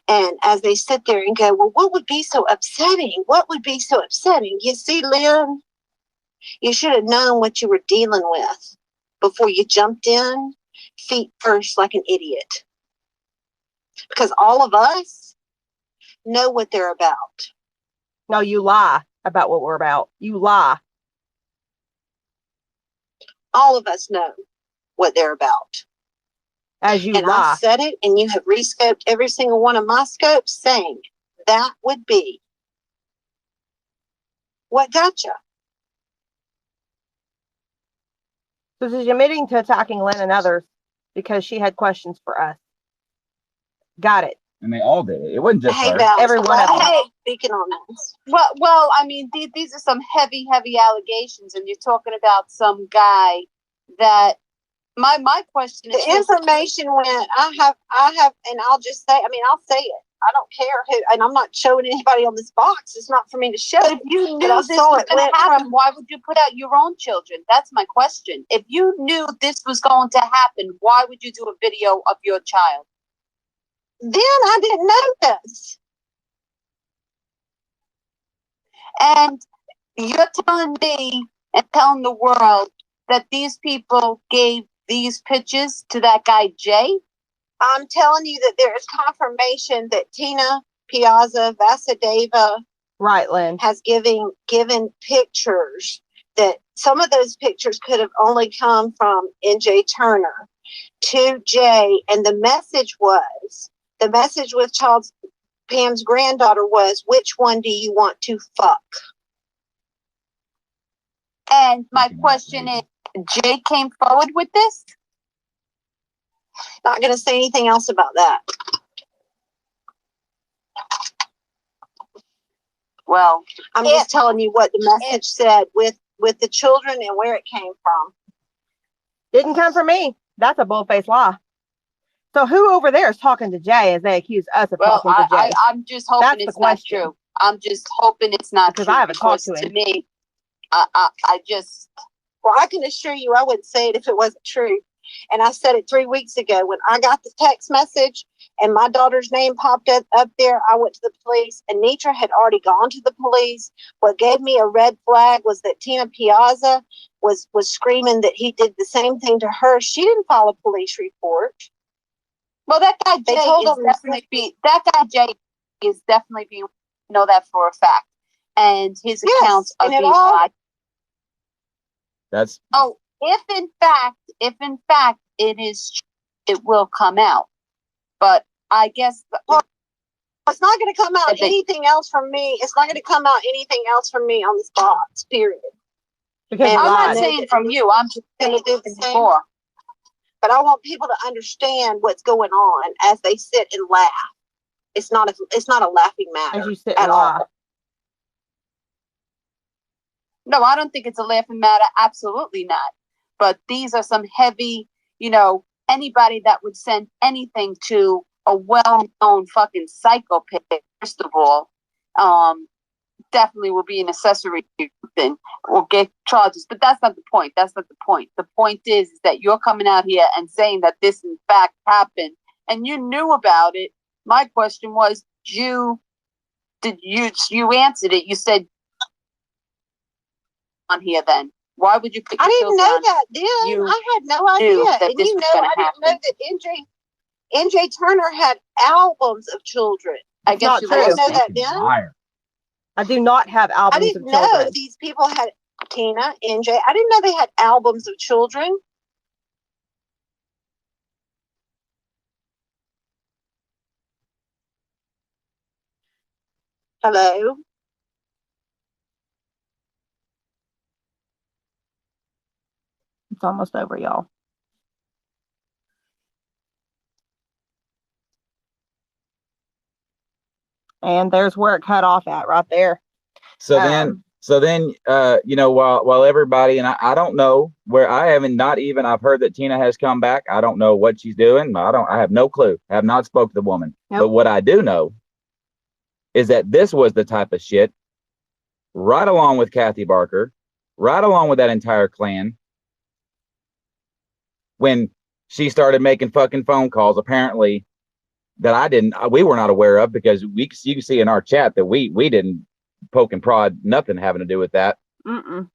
And as they sit there and go, well, what would be so upsetting? What would be so upsetting? You see, Lynn, you should have known what you were dealing with before you jumped in, feet first, like an idiot. Because all of us know what they're about. No, you lie about what we're about. You lie. All of us know what they're about. As you and lie. I said it, and you have rescoped every single one of my scopes saying that would be what got you. So she's admitting to attacking Lynn and others because she had questions for us. Got it. And they all did it. It wasn't just her. Val, Every one of them. hey, speaking on this. Well, I mean, these are some heavy allegations, and you're talking about some guy that my question is The information went, I have, and I'll just say, I mean, I'll say it. I don't care who, and I'm not showing anybody on this box. It's not for me to show. But if you knew I this saw was it going went to happen, from- why would you put out your own children? That's my question. If you knew this was going to happen, why would you do a video of your child? Then I didn't know this. And you're telling me and telling the world that these people gave these pictures to that guy Jay? I'm telling you that there is confirmation that Tina Piazza Vasudeva Right, Lynn. has given pictures that some of those pictures could have only come from NJ Turner to Jay, and the message with Pam's granddaughter was, which one do you want to fuck? And my question is, Jay came forward with this? Not going to say anything else about that. Well, I'm just telling you what the message said with the children and where it came from. Didn't come from me. That's a bull-faced lie. So who over there is talking to Jay as they accuse us of talking to Jay? I'm just hoping That's the it's not question. true. I'm just hoping it's not Because true. I haven't talked to him. To me, I just... Well, I can assure you I wouldn't say it if it wasn't true. And I said it 3 weeks ago when I got the text message and my daughter's name popped up there. I went to the police, and Nitra had already gone to the police. What gave me a red flag was that Tina Piazza was screaming that he did the same thing to her. She didn't file a police report. Well, that guy Jay is definitely being know that for a fact, and his accounts are being lied. That's If in fact it is, it will come out. But I guess it's not going to come out anything else from me. It's not going to come out anything else from me on this box. Period. Because I'm not saying from you. I'm just saying do the same. before. But I want people to understand what's going on as they sit and laugh. It's not a laughing matter As you sit at and all. lie. No, I don't think it's a laughing matter. Absolutely not. But these are some heavy, anybody that would send anything to a well-known fucking psychopath, first of all, definitely will be an accessory and will get charges. But that's not the point. That's not the point. The point is that you're coming out here and saying that this in fact happened and you knew about it. My question was, you answered it. You said on here then. Why would you pick I didn't know down? that then. You I had no idea. that And this you was know, gonna I didn't know happen. that NJ NJ Turner had albums of children. I guess not you I didn't know lost. that then. Liar. I do not have I albums didn't of know children. these people had Tina, NJ. I didn't know they had albums of children. Hello. It's almost over, y'all. And there's where it cut off at right there. So then, you know, while everybody, and I don't know where, I've heard that Tina has come back. I don't know what she's doing. I have no clue. I have not spoke to the woman. Nope. But what I do know is that this was the type of shit, right along with Kathy Barker, right along with that entire clan, when she started making fucking phone calls, apparently, that we were not aware of, because you can see in our chat that we didn't poke and prod, nothing having to do with that. Mm-mm.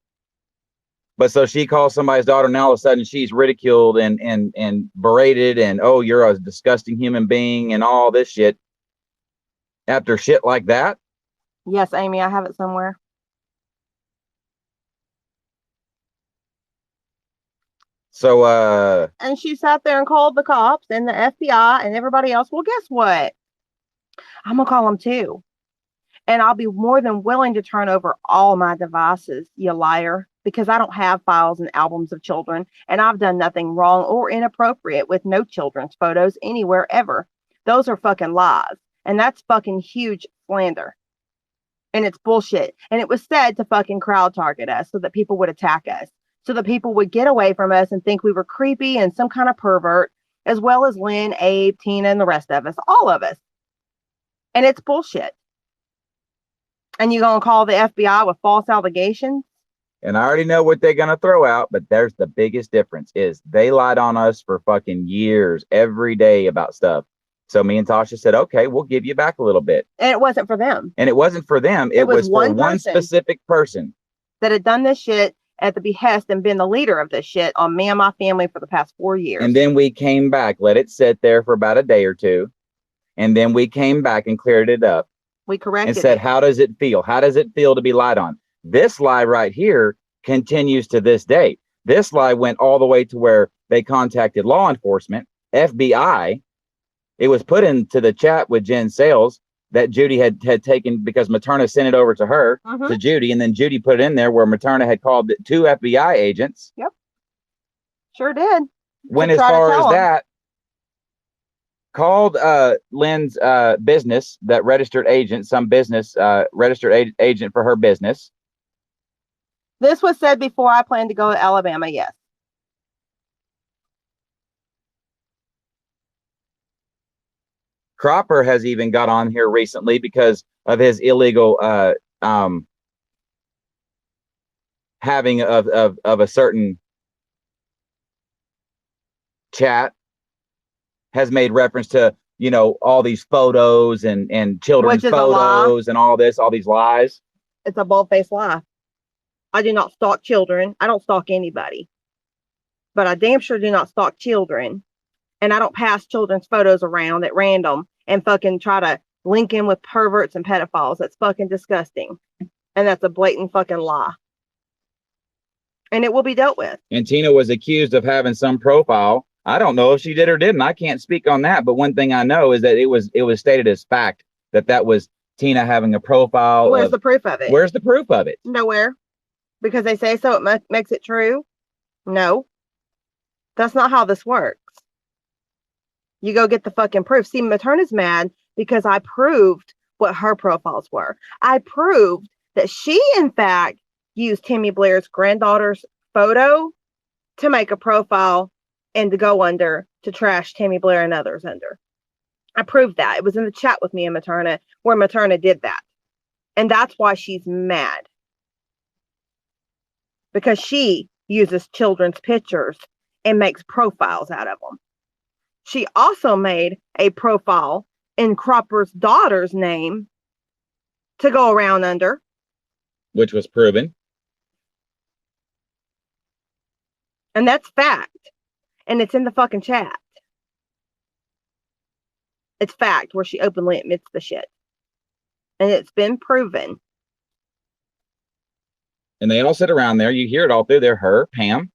But so she calls somebody's daughter, and all of a sudden she's ridiculed and berated, and oh, you're a disgusting human being and all this shit. After shit like that. Yes, Amy, I have it somewhere. So And she sat there and called the cops and the FBI and everybody else. Well, guess what? I'm gonna call them too. And I'll be more than willing to turn over all my devices, you liar, because I don't have files and albums of children, and I've done nothing wrong or inappropriate with no children's photos anywhere ever. Those are fucking lies. And that's fucking huge slander. And it's bullshit. And it was said to fucking crowd target us so that people would attack us, so that people would get away from us and think we were creepy and some kind of pervert, as well as Lynn, Abe, Tina, and the rest of us, all of us. And it's bullshit. And you're going to call the FBI with false allegations? and I already know what they're going to throw out, but there's the biggest difference is they lied on us for fucking years, every day about stuff. So me and Tasha said, okay, we'll give you back a little bit. And it wasn't for them. And it wasn't for them. It was for one specific person that had done this shit at the behest and been the leader of this shit on me and my family for the past 4 years. And then we came back, let it sit there for about a day or two. And then we came back and cleared it up. We corrected and said, it. How does it feel? How does it feel to be lied on? This lie right here continues to this day. This lie went all the way to where they contacted law enforcement, FBI. It was put into the chat with Jen Sales that Judy had taken, because Materna sent it over to her, to Judy, and then Judy put it in there where Materna had called 2 FBI agents. Yep. Sure did. When as far as that, called Lynn's business, that registered agent, some business, registered agent for her business. This was said before I planned to go to Alabama, yes. Cropper has even got on here recently because of his illegal having of a certain chat, has made reference to, you know, all these photos and children's photos and all these lies. It's a bold-faced lie. I do not stalk children. I don't stalk anybody. But I damn sure do not stalk children. And I don't pass children's photos around at random and fucking try to link in with perverts and pedophiles. That's fucking disgusting. And that's a blatant fucking lie. And it will be dealt with. And Tina was accused of having some profile. I don't know if she did or didn't. I can't speak on that. But one thing I know is that it was stated as fact that was Tina having a profile. Where's the proof of it? Where's the proof of it? Nowhere. Because they say so, it makes it true. No. That's not how this works. You go get the fucking proof. See, Materna's mad because I proved what her profiles were. I proved that she, in fact, used Timmy Blair's granddaughter's photo to make a profile and to go under to trash Timmy Blair and others under. I proved that. It was in the chat with me and Materna where Materna did that. And that's why she's mad. Because she uses children's pictures and makes profiles out of them. She also made a profile in Cropper's daughter's name to go around under. Which was proven. And that's fact. And it's in the fucking chat. It's fact where she openly admits the shit. And it's been proven. And they all sit around there. You hear it all through there. Her, Pam,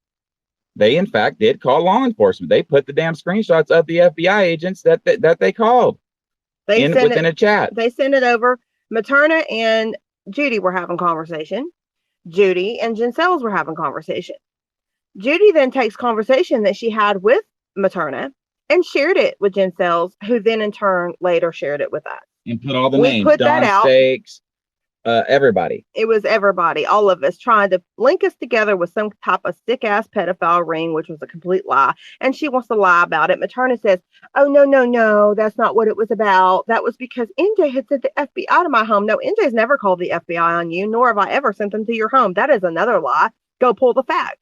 they in fact did call law enforcement. They put the damn screenshots of the FBI agents that they called within a chat. They sent it over. Materna and Judy were having conversation. Judy and Ginselle's were having conversation. Judy then takes conversation that she had with Materna and shared it with Ginselle's, who then in turn later shared it with us. And put all the We names. put Don that out. Stakes, everybody. It was everybody, all of us, trying to link us together with some type of sick ass pedophile ring, which was a complete lie. And she wants to lie about it. Materna says, "Oh, no, that's not what it was about. That was because NJ had sent the FBI to my home." No, NJ's never called the FBI on you, nor have I ever sent them to your home. That is another lie. Go pull the facts.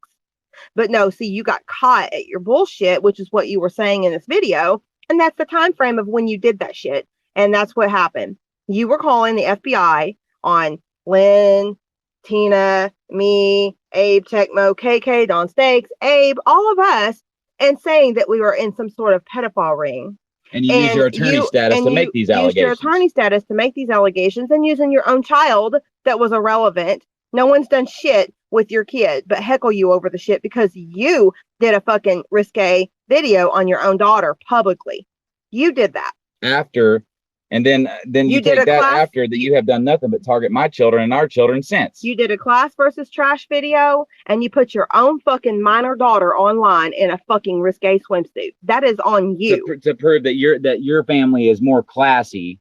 But no, see, you got caught at your bullshit, which is what you were saying in this video. And that's the time frame of when you did that shit. And that's what happened. You were calling the FBI on Lynn, Tina, me, Abe, Tecmo, KK, Don Stakes, Abe, all of us, and saying that we were in some sort of pedophile ring. And you use your attorney status to make these allegations. Your attorney status to make these allegations and using your own child that was irrelevant. No one's done shit with your kid, but heckle you over the shit because you did a fucking risque video on your own daughter publicly. You did that. After, and then you take that after that you have done nothing but target my children and our children since. You did a class versus trash video and you put your own fucking minor daughter online in a fucking risque swimsuit. That is on you. To prove that your family is more classy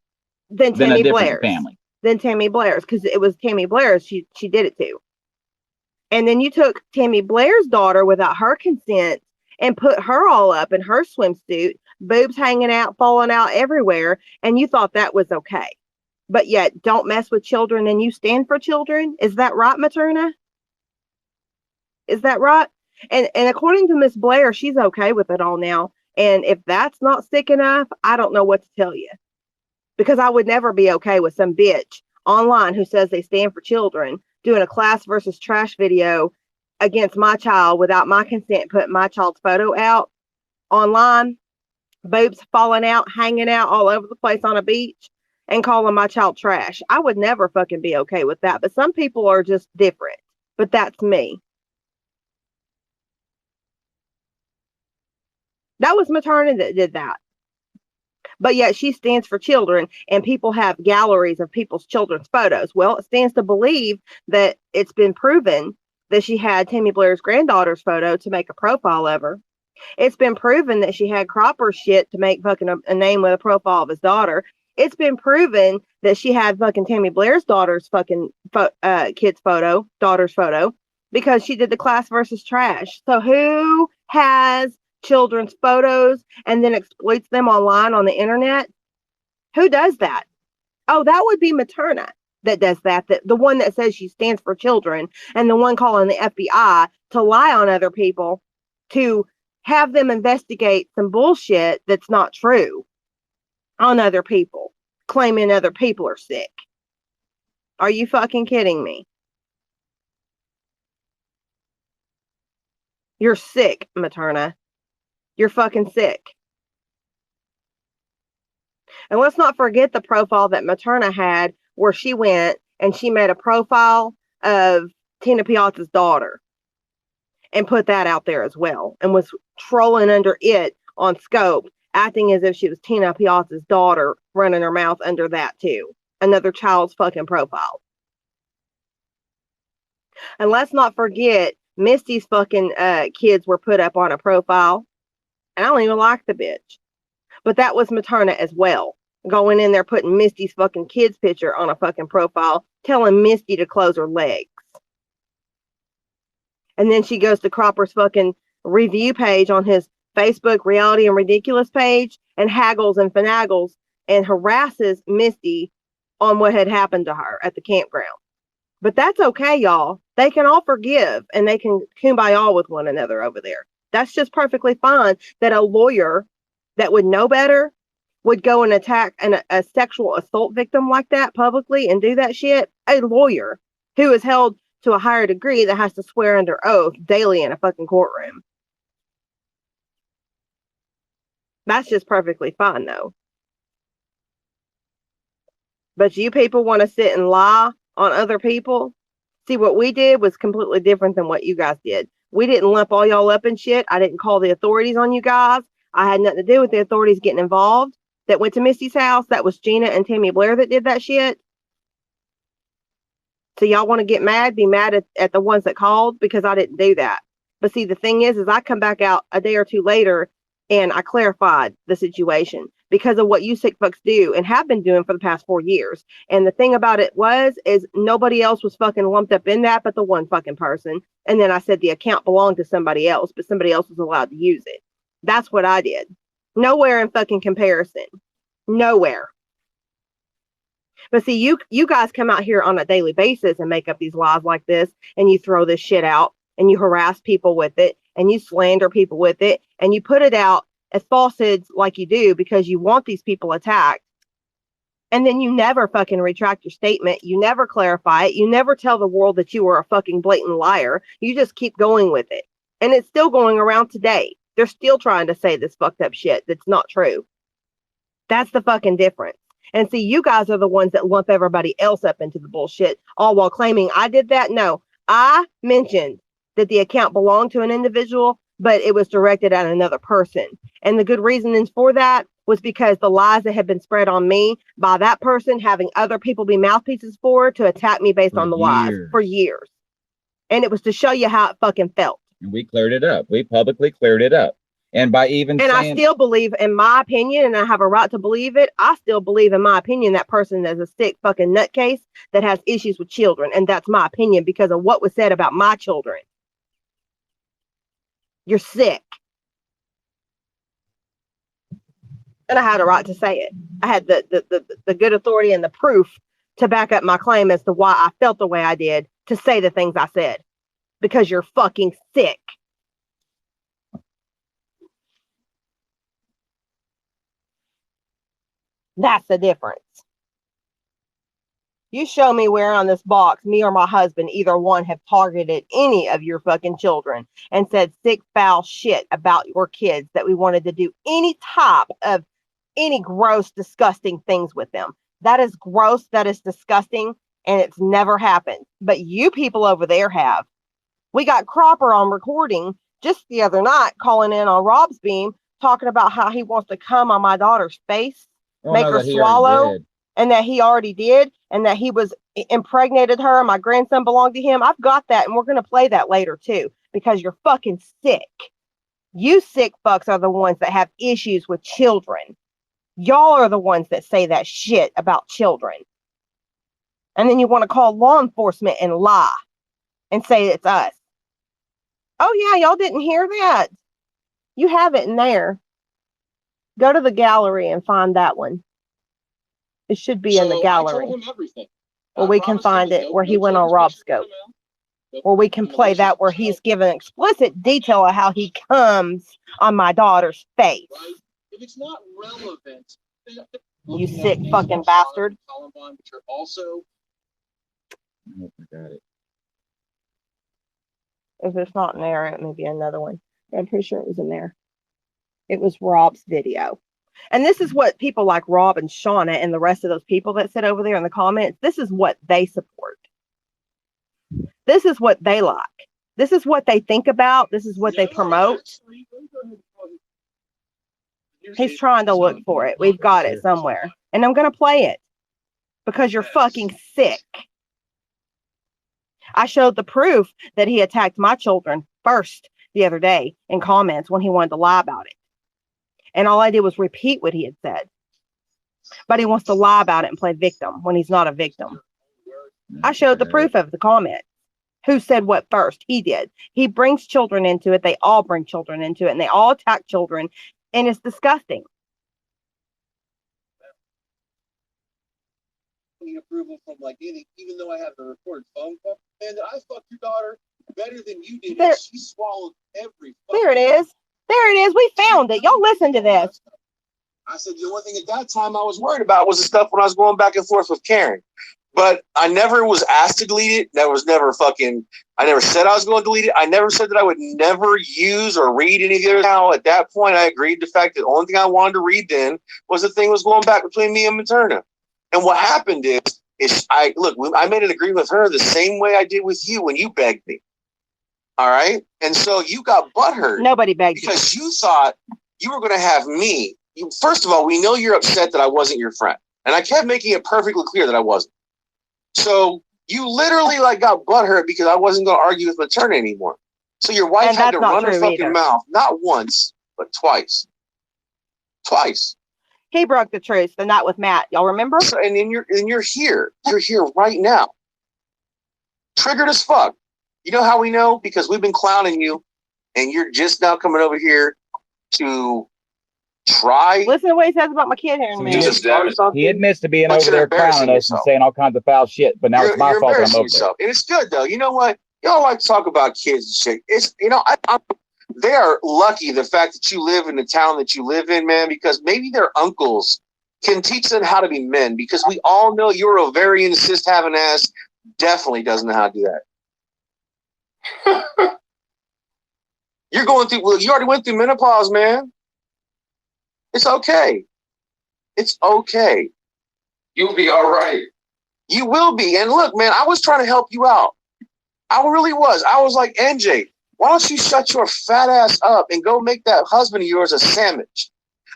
than Tammy Blair's family. Than Tammy Blair's, because it was Tammy Blair's she did it to. And then you took Tammy Blair's daughter without her consent and put her all up in her swimsuit, boobs hanging out, falling out everywhere, and you thought that was okay. But yet, don't mess with children and you stand for children? Is that right, Materna? Is that right? And according to Miss Blair, she's okay with it all now. And if that's not sick enough, I don't know what to tell you. Because I would never be okay with some bitch online who says they stand for children doing a class versus trash video against my child without my consent, putting my child's photo out online, boobs falling out, hanging out all over the place on a beach, and calling my child trash. I would never fucking be okay with that. But some people are just different. But that's me. That was Materna that did that. But yet she stands for children and people have galleries of people's children's photos. Well, it stands to believe that it's been proven that she had Tammy Blair's granddaughter's photo to make a profile of her. It's been proven that she had Cropper shit to make fucking a name with a profile of his daughter. It's been proven that she had fucking Tammy Blair's daughter's fucking daughter's photo, because she did the class versus trash. So who has children's photos and then exploits them online on the internet? Who does that? Oh, that would be Materna that does that. The one that says she stands for children and the one calling the FBI to lie on other people to have them investigate some bullshit that's not true on other people, claiming other people are sick. Are you fucking kidding me? You're sick, Materna. You're fucking sick. And let's not forget the profile that Materna had where she went and she made a profile of Tina Piazza's daughter and put that out there as well and was trolling under it on Scope, acting as if she was Tina Piazza's daughter, running her mouth under that too. Another child's fucking profile. And let's not forget Misty's fucking kids were put up on a profile. And I don't even like the bitch. But that was Materna as well. Going in there, putting Misty's fucking kid's picture on a fucking profile, telling Misty to close her legs. And then she goes to Cropper's fucking review page on his Facebook Reality and Ridiculous page and haggles and finagles and harasses Misty on what had happened to her at the campground. But that's okay, y'all. They can all forgive and they can kumbaya with one another over there. That's just perfectly fine that a lawyer that would know better would go and attack a sexual assault victim like that publicly and do that shit. A lawyer who is held to a higher degree that has to swear under oath daily in a fucking courtroom. That's just perfectly fine, though. But you people want to sit and lie on other people. See, what we did was completely different than what you guys did. We didn't lump all y'all up in shit. I didn't call the authorities on you guys. I had nothing to do with the authorities getting involved. That went to Misty's house. That was Gina and Tammy Blair that did that shit. So y'all want to get mad, be mad at the ones that called because I didn't do that. But see, the thing is I come back out a day or two later and I clarified the situation because of what you sick fucks do and have been doing for the past 4 years. And the thing about it is nobody else was fucking lumped up in that but the one fucking person. And then I said the account belonged to somebody else, but somebody else was allowed to use it. That's what I did. Nowhere in fucking comparison. Nowhere. But see, you guys come out here on a daily basis and make up these lies like this, and you throw this shit out, and you harass people with it, and you slander people with it, and you put it out as falsehoods like you do because you want these people attacked. And then you never fucking retract your statement. You never clarify it. You never tell the world that you were a fucking blatant liar. You just keep going with it. And it's still going around today. They're still trying to say this fucked up shit that's not true. That's the fucking difference. And see, you guys are the ones that lump everybody else up into the bullshit, all while claiming I did that. No, I mentioned that the account belonged to an individual, but it was directed at another person. And the good reasonings for that was because the lies that had been spread on me by that person having other people be mouthpieces to attack me based on the lies for years. And it was to show you how it fucking felt. And we cleared it up. We publicly cleared it up. And by even saying, I still believe, in my opinion, and I have a right to believe it, I still believe, in my opinion, that person is a sick fucking nutcase that has issues with children. And that's my opinion because of what was said about my children. You're sick. And I had a right to say it. I had the good authority and the proof to back up my claim as to why I felt the way I did, to say the things I said. Because you're fucking sick. That's the difference. You show me where on this box, me or my husband, either one, have targeted any of your fucking children and said sick, foul shit about your kids, that we wanted to do any type of any gross, disgusting things with them. That is gross. That is disgusting. And it's never happened. But you people over there have. We got Cropper on recording just the other night calling in on Rob's beam, talking about how he wants to come on my daughter's face, make her swallow, and that he already did, and that he was impregnated her, and my grandson belonged to him. I've got that, and we're going to play that later too, because you're fucking sick. You sick fucks are the ones that have issues with children. Y'all are the ones that say that shit about children. And then you want to call law enforcement and lie and say it's us. Oh yeah, y'all didn't hear that. You have it in there. Go to the gallery and find that one. It should be in the gallery. I told him everything. Or we can find it where he went on Rob's scope. Or we can play that where he's given explicit detail of how he comes on my daughter's face. If it's not relevant, you sick fucking bastard. But you're also. I got it. If it's not in there, it may be another one. I'm pretty sure it was in there. It was Rob's video. And this is what people like Rob and Shauna and the rest of those people that sit over there in the comments, this is what they support. This is what they like. This is what they think about. This is what they promote. He's trying to look for it. We've got it somewhere. And I'm going to play it because you're fucking sick. I showed the proof that he attacked my children first the other day in comments when he wanted to lie about it. And all I did was repeat what he had said. But he wants to lie about it and play victim when he's not a victim. I showed the proof of the comment. Who said what first? He did. He brings children into it. They all bring children into it. And they all attack children. And it's disgusting. Approval from like even though I have the recorded phone call, and I fucked your daughter better than you did. There, she swallowed every. There it is. There it is. We found it. Y'all listen to this. I said the only thing at that time I was worried about was the stuff when I was going back and forth with Karen. But I never was asked to delete it. That was never fucking. I never said I was going to delete it. I never said that I would never use or read any of the other. Now at that point, I agreed to the fact that the only thing I wanted to read then was the thing was going back between me and Materna. And what happened is I made an agreement with her the same way I did with you when you begged me. All right. And so you got butthurt. Nobody begged you. Because you thought you were going to have me. First of all, we know you're upset that I wasn't your friend. And I kept making it perfectly clear that I wasn't. So you literally like got butthurt because I wasn't going to argue with maternity anymore. So your wife had to run her fucking mouth, not once, but twice. Twice. He broke the truce the night with Matt. Y'all remember? So, and then you're here. You're here right now. Triggered as fuck. You know how we know? Because we've been clowning you, and you're just now coming over here to try. Listen to what he says about my kid here in a minute. He admits to being over there clowning us and saying all kinds of foul shit, but now it's my fault that I'm over there. And it's good though. You know what? Y'all like to talk about kids and shit. It's they are lucky the fact that you live in the town that you live in, man, because maybe their uncles can teach them how to be men. Because we all know your ovarian cyst having ass definitely doesn't know how to do that. You're going through. Well, you already went through menopause, man. It's okay. It's okay. You'll be all right. You will be. And look, man, I was trying to help you out. I really was. I was like, NJ, why don't you shut your fat ass up and go make that husband of yours a sandwich?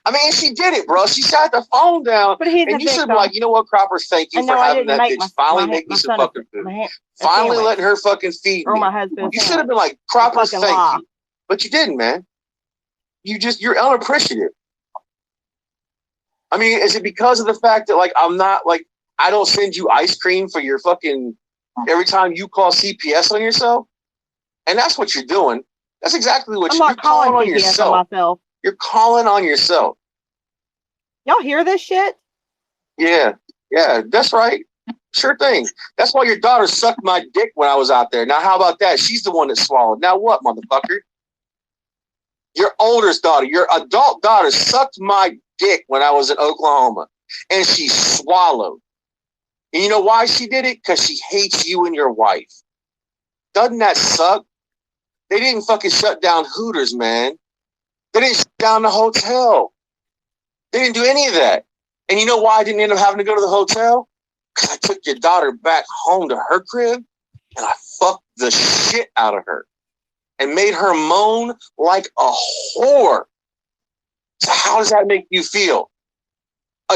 I mean, she did it, bro. She sat the phone down, and you should be like, you know what, Croppers, thank you for having that bitch finally make me some fucking food. Finally letting her fucking feed me. My husband. You should have been like, Croppers, thank you. But you didn't, man. You're unappreciative. I mean, is it because of the fact that, like, I'm not, like, I don't send you ice cream for your fucking, every time you call CPS on yourself? And that's what you're doing. That's exactly what you're calling on yourself. You're calling on yourself. Y'all hear this shit? Yeah, that's right. Sure thing. That's why your daughter sucked my dick when I was out there. Now, how about that? She's the one that swallowed. Now what, motherfucker? Your oldest daughter, your adult daughter sucked my dick when I was in Oklahoma. And she swallowed. And you know why she did it? Because she hates you and your wife. Doesn't that suck? They didn't fucking shut down Hooters, man. They didn't shut down the hotel. They didn't do any of that. And you know why I didn't end up having to go to the hotel? Because I took your daughter back home to her crib and I fucked the shit out of her and made her moan like a whore. So how does that make you feel?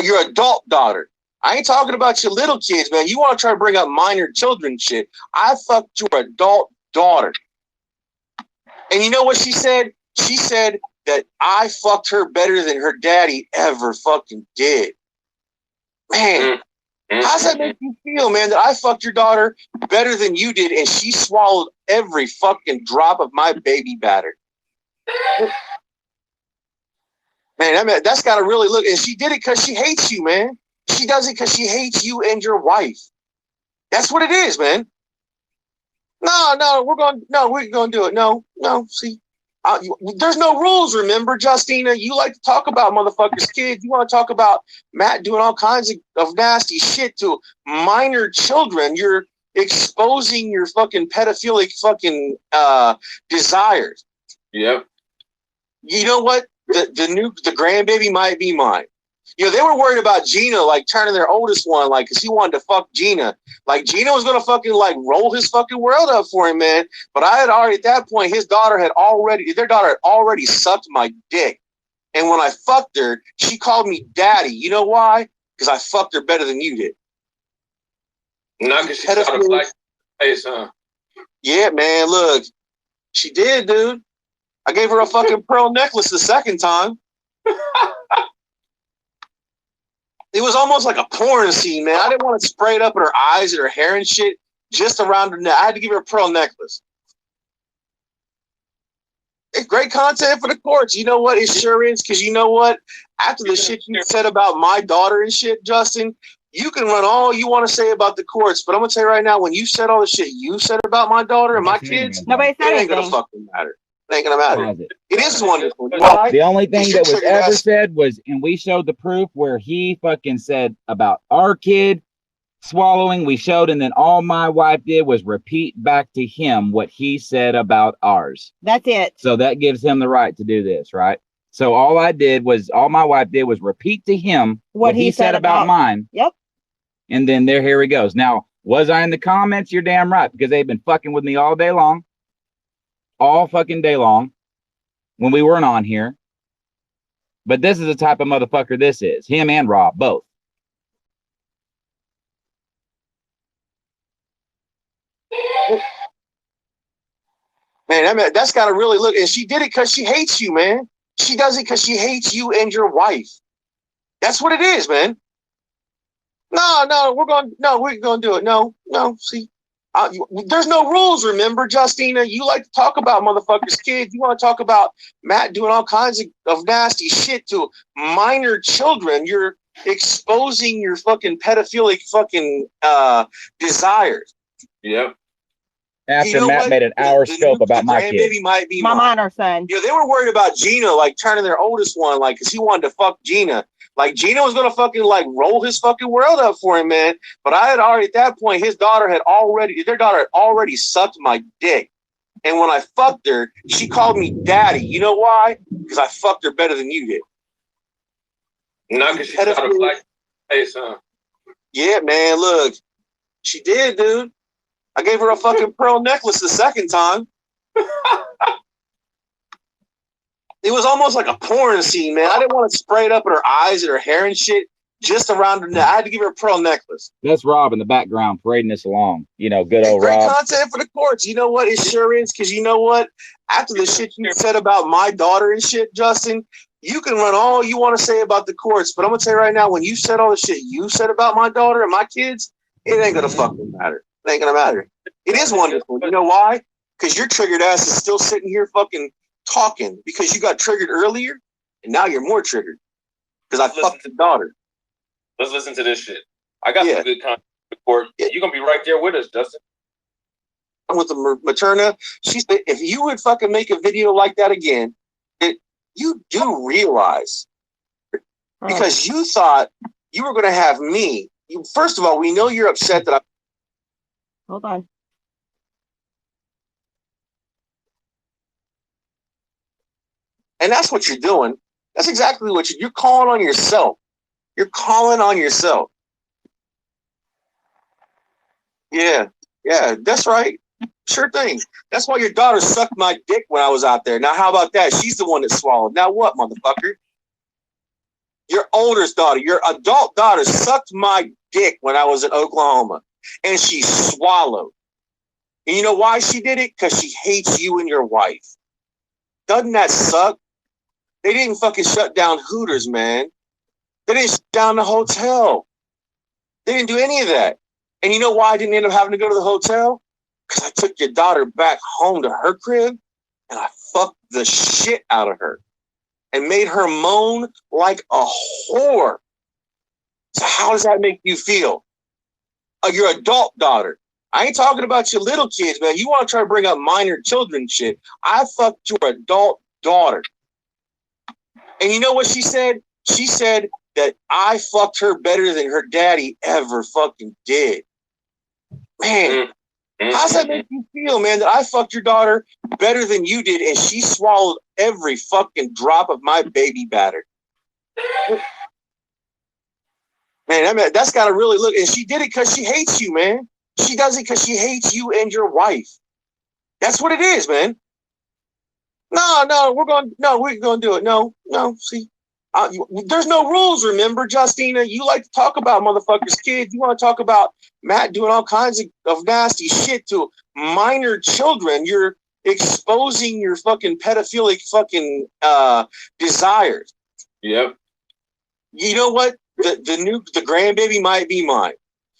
Your adult daughter. I ain't talking about your little kids, man. You want to try to bring up minor children shit. I fucked your adult daughter. And you know what she said? She said that I fucked her better than her daddy ever fucking did. Man, how's that make you feel, man, that I fucked your daughter better than you did and she swallowed every fucking drop of my baby batter? Man, I mean, that's got to really look. And she did it because she hates you, man. She does it because she hates you and your wife. That's what it is, man. No, we're going to do it. No, see. There's no rules, remember, Justina? You like to talk about motherfuckers' kids. You want to talk about Matt doing all kinds of nasty shit to minor children. You're exposing your fucking pedophilic fucking desires. Yep. You know what? The grandbaby might be mine. You know, they were worried about Gina, like, turning their oldest one, like, because he wanted to fuck Gina. Like, Gina was going to fucking, like, roll his fucking world up for him, man. But I had already, at that point, their daughter had already sucked my dick. And when I fucked her, she called me daddy. You know why? Because I fucked her better than you did. Not because she saw the black face, huh? Yeah, man, look. She did, dude. I gave her a fucking pearl necklace the second time. It was almost like a porn scene, man. I didn't want to spray it up in her eyes and her hair and shit, just around her neck. I had to give her a pearl necklace. It's great content for the courts. You know what? It sure is, because you know what? After the shit you said about my daughter and shit, Justin, you can run all you want to say about the courts, but I'm going to tell you right now, when you said all the shit you said about my daughter and my kids, nobody said it ain't going to fucking matter. It ain't going to matter. It is wonderful. You know, the only thing that was ever said was, and we showed the proof where he fucking said about our kid swallowing, we showed, and then all my wife did was repeat back to him what he said about ours. That's it. So that gives him the right to do this, right? So all my wife did was repeat to him what he said about mine. Yep. And then here he goes. Now, was I in the comments? You're damn right, because they've been fucking with me all day long. All fucking day long when we weren't on here. But this is the type of motherfucker this is. Him and Rob, both. Man, I mean, that's got to really look. And she did it because she hates you, man. She does it because she hates you and your wife. That's what it is, man. No, we're going to do it. No, see. There's no rules, remember, Justina? You like to talk about motherfuckers' kids. You want to talk about Matt doing all kinds of nasty shit to minor children. You're exposing your fucking pedophilic fucking desires. Yep. After You know Matt what? made an hour scope about my kid. Grandbaby might be My mine. minor son. Yeah, they were worried about Gina, like turning their oldest one, like, because he wanted to fuck Gina. Like, Gina was going to fucking, like, roll his fucking world up for him, man. But I had already, at that point, their daughter had already sucked my dick. And when I fucked her, she called me daddy. You know why? Because I fucked her better than you did. Not because she thought of like, hey, son. Yeah, man, look. She did, dude. I gave her a fucking pearl necklace the second time. It was almost like a porn scene, man. I didn't want to spray it up in her eyes and her hair and shit, just around her neck. I had to give her a pearl necklace. That's Rob in the background parading us along. You know, good old Great Rob. content for the courts. You know what? It sure is, because you know what? After the shit you said about my daughter and shit, Justin, you can run all you want to say about the courts, but I'm going to tell you right now, when you said all the shit you said about my daughter and my kids, it ain't going to fucking matter. It ain't going to matter. It is wonderful. You know why? Because your triggered ass is still sitting here fucking talking because you got triggered earlier, and now you're more triggered because I fucked the daughter. Let's listen to this shit. I got some good content report. Yeah. You're gonna be right there with us, Justin. With the Materna, she said, if you would fucking make a video like that again, you do realize, because you thought you were going to have me. First of all, we know you're upset that I. Hold on. And that's what you're doing. That's exactly what you're calling on yourself. You're calling on yourself. Yeah, that's right. Sure thing. That's why your daughter sucked my dick when I was out there. Now, how about that? She's the one that swallowed. Now what, motherfucker? Your oldest daughter, your adult daughter sucked my dick when I was in Oklahoma. And she swallowed. And you know why she did it? Because she hates you and your wife. Doesn't that suck? They didn't fucking shut down Hooters, man. They didn't shut down the hotel. They didn't do any of that. And you know why I didn't end up having to go to the hotel? Because I took your daughter back home to her crib and I fucked the shit out of her and made her moan like a whore. So how does that make you feel? Your adult daughter. I ain't talking about your little kids, man. You want to try to bring up minor children shit. I fucked your adult daughter. And you know what she said? She said that I fucked her better than her daddy ever fucking did. Man, how's that make you feel, man, that I fucked your daughter better than you did and she swallowed every fucking drop of my baby batter? Man, I mean, that's got to really look. And she did it because she hates you, man. She does it because she hates you and your wife. That's what it is, man. No, we're going to do it. No, see. There's no rules, remember, Justina? You like to talk about motherfuckers' kids. You want to talk about Matt doing all kinds of nasty shit to minor children. You're exposing your fucking pedophilic fucking desires. Yep. You know what? The grandbaby might be mine.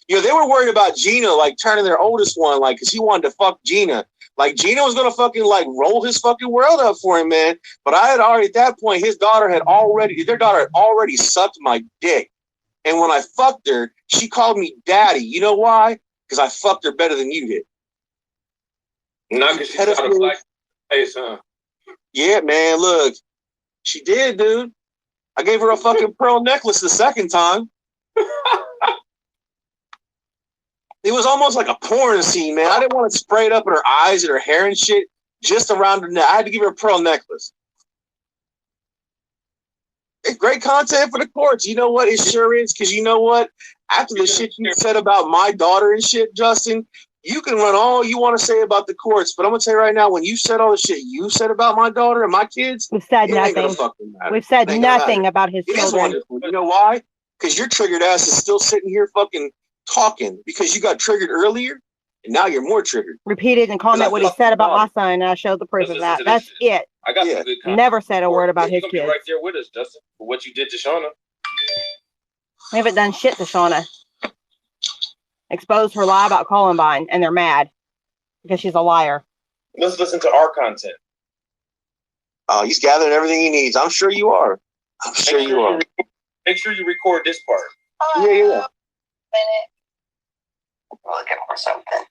You know, they were worried about Gina, like, turning their oldest one, like, because he wanted to fuck Gina. Like, Gina was going to fucking, like, roll his fucking world up for him, man. But I had already, at that point, their daughter had already sucked my dick. And when I fucked her, she called me daddy. You know why? Because I fucked her better than you did. Not because she thought of like, hey, son. Yeah, man, look. She did, dude. I gave her a fucking pearl necklace the second time. It was almost like a porn scene, man. I didn't want to spray it up in her eyes and her hair and shit, just around her neck. I had to give her a pearl necklace. It's great content for the courts. You know what? It sure is, because you know what? After the shit you said about my daughter and shit, Justin, you can run all you want to say about the courts, but I'm gonna tell you right now, when you said all the shit you said about my daughter and my kids, We've said it ain't gonna nothing. fucking matter. We've said It ain't gonna nothing matter. about his It is children. wonderful. You know why? Because your triggered ass is still sitting here fucking talking because you got triggered earlier, and now you're more triggered. Repeated and comment what he said about my son, and I showed the proof Let's of listen that. to this That's shit. it. I got Yeah. some good content. Never said a word about You're his gonna be kids. right there with us, Justin, for what you did to Shauna. We haven't done shit to Shauna. Exposed her lie about Columbine, and they're mad because she's a liar. Let's listen to our content. He's gathering everything he needs. I'm sure you are. I'm sure you are. Make sure you record this part. Yeah. Looking for something.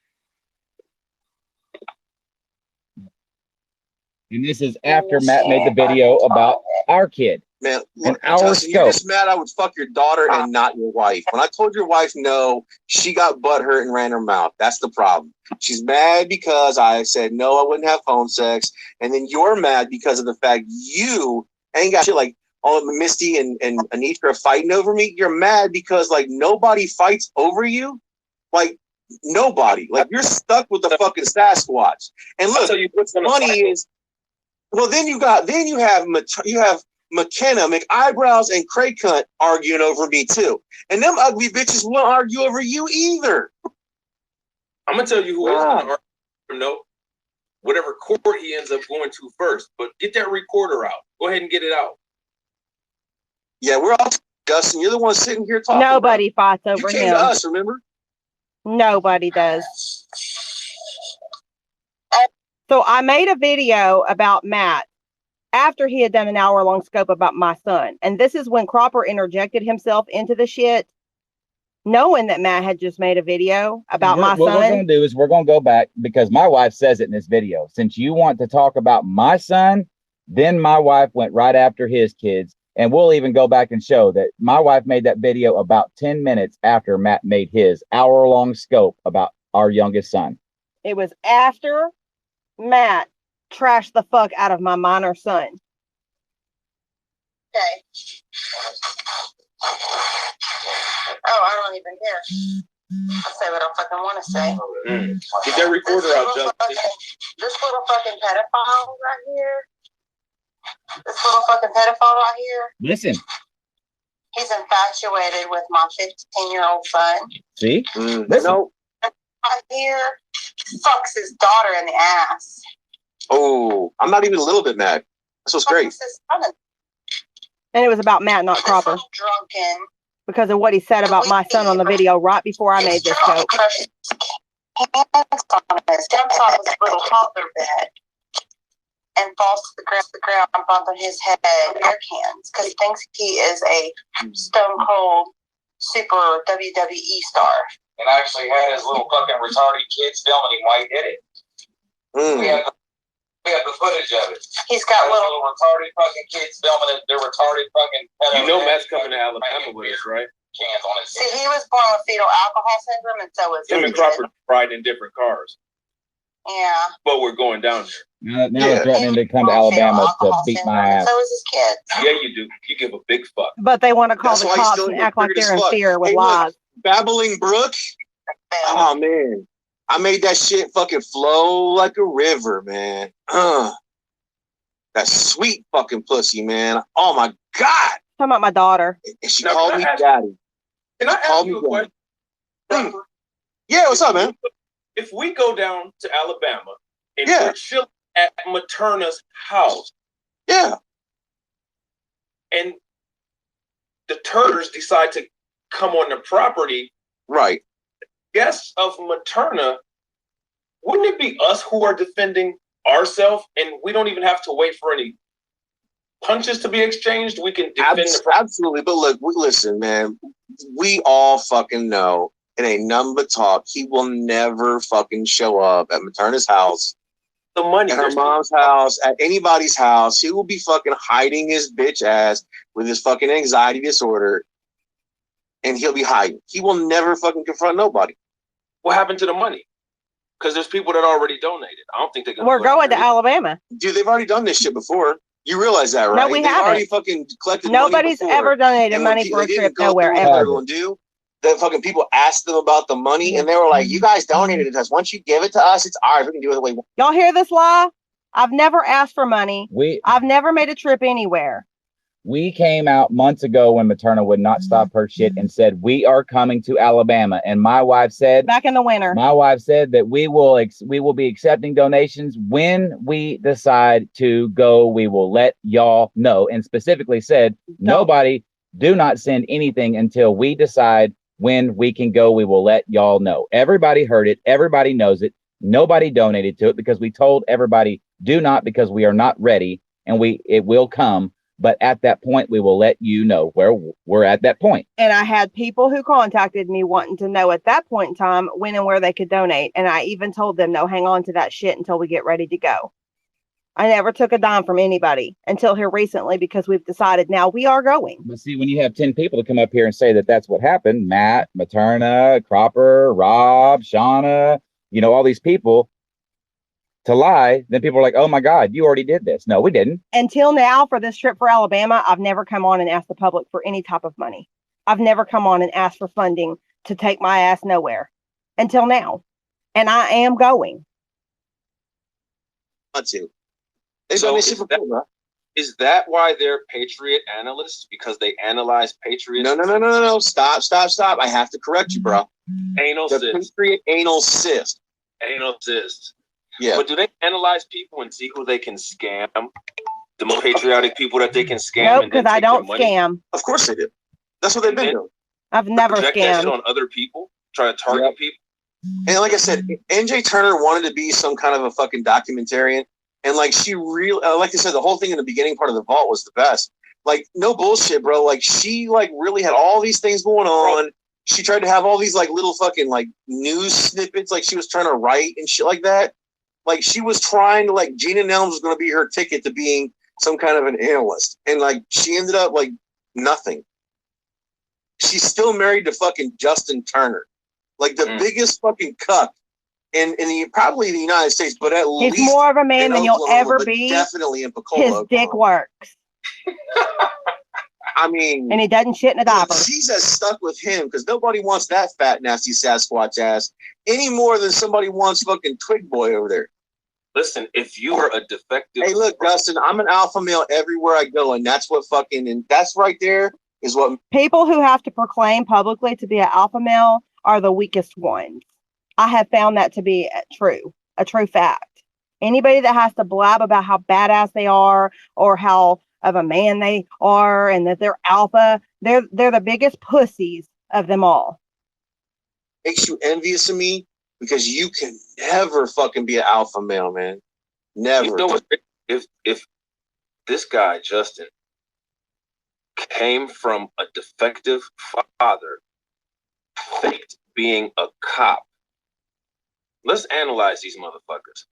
And this is after Matt made the video about our kid. Man, look, our Justin, you're scope. just mad I would fuck your daughter and not your wife. When I told your wife no, she got butthurt and ran her mouth. That's the problem. She's mad because I said no, I wouldn't have phone sex. And then you're mad because of the fact you ain't got shit like, oh, Misty and Anitra are fighting over me. You're mad because like nobody fights over you. Like nobody. Like you're stuck with the fucking Sasquatch. And look, what's funny is, well, then you have McKenna, McEyebrows, and Craig Cunt arguing over me too. And them ugly bitches won't argue over you either. I'm gonna tell you who is gonna argue. No, whatever court he ends up going to first. But get that recorder out. Go ahead and get it out. Yeah, we're all Justin. You're the one sitting here talking. Nobody fights over you came him. to us, remember? Nobody does. So I made a video about Matt after he had done an hour-long scope about my son. And this is when Cropper interjected himself into the shit, knowing that Matt had just made a video about my son. What we're going to do is we're going to go back because my wife says it in this video. Since you want to talk about my son, then my wife went right after his kids. And we'll even go back and show that my wife made that video about 10 minutes after Matt made his hour-long scope about our youngest son. It was after Matt trashed the fuck out of my minor son. Okay. Oh, I don't even care. I'll say what I fucking want to say. Get that recorder out, Justin. This little fucking pedophile right here. This little fucking pedophile right here. Listen. He's infatuated with my 15-year-old son. See? No. Right here. Fucks his daughter in the ass. Oh, I'm not even a little bit mad. This was great. And it was about Matt, not Cropper. Drunken. Because of what he said about my son on the video right before I made this scope. Jumps on his little toddler bed and falls to the ground, bumping his head beer cans because he thinks he is a stone cold super WWE star. And actually had his little fucking retarded kids filming him while he did it. We have the footage of it. He's got little retarded fucking kids filming it. They're retarded fucking. You know Matt's coming to Alabama with us, right? Cans on his. See, he was born with fetal alcohol syndrome, and so was him and Crawford ride in different cars. Yeah. But we're going down there. Now they're threatening to come to Alabama to beat my ass. So was his kid. Yeah, you do. You give a big fuck. But they want to call the cops and act like they're in fear with lies. Babbling Brook. Oh man, I made that shit fucking flow like a river, man. That sweet fucking pussy, man. Oh my god. Talking about my daughter. And she called me daddy. Can I ask you a question? Yeah, what's up, man? If we go down to Alabama and we're chilling at Materna's house, and the Turners decide to come on the property, right? Guests of Materna, wouldn't it be us who are defending ourselves, and we don't even have to wait for any punches to be exchanged? We can defend absolutely. But look, listen, man. We all fucking know it ain't nothing but talk. He will never fucking show up at Materna's house, the money, at her mom's house, at anybody's house. He will be fucking hiding his bitch ass with his fucking anxiety disorder, and he'll be hiding. He will never fucking confront nobody. What happened to the money? Because there's people that already donated. I don't think they're gonna. We're going to Alabama. Dude, they've already done this shit before. You realize that, right? No, we haven't. Already fucking collected Nobody's money before. ever donated money for a trip nowhere ever. Everyone do. that fucking people asked them about the money, and they were like, "You guys donated it to us. Once you give it to us, it's ours. We can do it the way we want." Y'all hear this lie? I've never asked for money. I've never made a trip anywhere. We came out months ago when Materna would not stop her shit and said, "We are coming to Alabama." And my wife said, back in the winter, my wife said that we will be accepting donations when we decide to go. We will let y'all know, and specifically said, nobody, do not send anything until we decide when we can go. We will let y'all know. Everybody heard it. Everybody knows it. Nobody donated to it because we told everybody, do not, because we are not ready, and it will come. But at that point, we will let you know where we're at that point. And I had people who contacted me wanting to know at that point in time when and where they could donate. And I even told them, no, hang on to that shit until we get ready to go. I never took a dime from anybody until here recently because we've decided now we are going. But see, when you have 10 people to come up here and say that that's what happened, Matt, Materna, Cropper, Rob, Shauna, all these people, to lie, then people are like, oh my God, you already did this. No, we didn't. Until now, for this trip for Alabama, I've never come on and asked the public for any type of money. I've never come on and asked for funding to take my ass nowhere until now. And I am going. So is that why they're Patriot analysts? Because they analyze Patriots? No. Stop. I have to correct you, bro. Anal cyst. Patriot anal cyst. Anal cyst. Yeah. But do they analyze people and see who they can scam? The most patriotic people that they can scam? Nope, because I don't scam. Of course they do. That's what they've been doing. I've never project scammed. That shit on other people, try to target people. And like I said, NJ Turner wanted to be some kind of a fucking documentarian. And like she really, like I said, the whole thing in the beginning part of the vault was the best. Like, no bullshit, bro. Like, she like really had all these things going on. She tried to have all these like little fucking like news snippets, like she was trying to write and shit like that. Like, she was trying to, like, Gina Nelms was going to be her ticket to being some kind of an analyst. And, like, she ended up, like, nothing. She's still married to fucking Justin Turner. Like, the biggest fucking cuck in probably the United States, but at least he's more of a man than you'll Oklahoma, ever be. Definitely in Pensacola, his dick works. I mean, and he doesn't shit in a diaper. She's as stuck with him because nobody wants that fat, nasty Sasquatch ass any more than somebody wants fucking Twig Boy over there. Listen, if you are a defective... Hey, look, Dustin, I'm an alpha male everywhere I go, and that's what fucking... And that's right there is what... People who have to proclaim publicly to be an alpha male are the weakest ones. I have found that to be a true fact. Anybody that has to blab about how badass they are or how of a man they are and that they're alpha, they're the biggest pussies of them all. Makes you envious of me? Because you can never fucking be an alpha male, man. Never. You know what? If this guy, Justin, came from a defective father, faked being a cop, let's analyze these motherfuckers.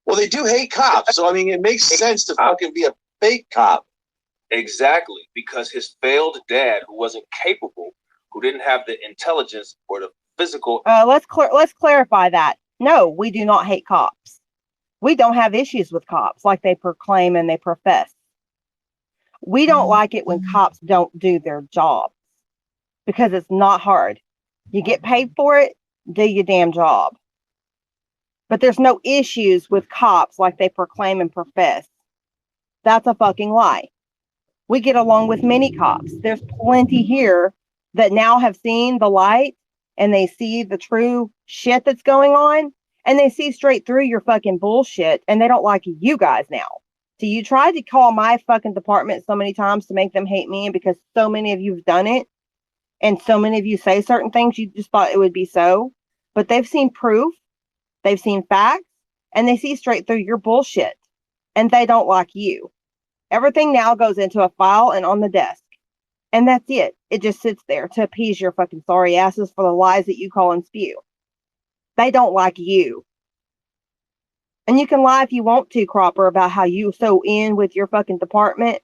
Well, they do hate cops, so I mean, it makes sense to fucking be a fake cop. Exactly, because his failed dad, who wasn't capable, who didn't have the intelligence or the physical. Let's clarify that. No, we do not hate cops. We don't have issues with cops like they proclaim and they profess. We don't like it when cops don't do their jobs because it's not hard. You get paid for it, do your damn job. But there's no issues with cops like they proclaim and profess. That's a fucking lie. We get along with many cops. There's plenty here that now have seen the light and they see the true shit that's going on and they see straight through your fucking bullshit and they don't like you guys now. So you tried to call my fucking department so many times to make them hate me, and because so many of you have done it and so many of you say certain things, you just thought it would be so. But they've seen proof, they've seen facts, and they see straight through your bullshit and they don't like you. Everything now goes into a file and on the desk. And that's it. It just sits there to appease your fucking sorry asses for the lies that you call and spew. They don't like you. And you can lie if you want to, Cropper, about how you so in with your fucking department.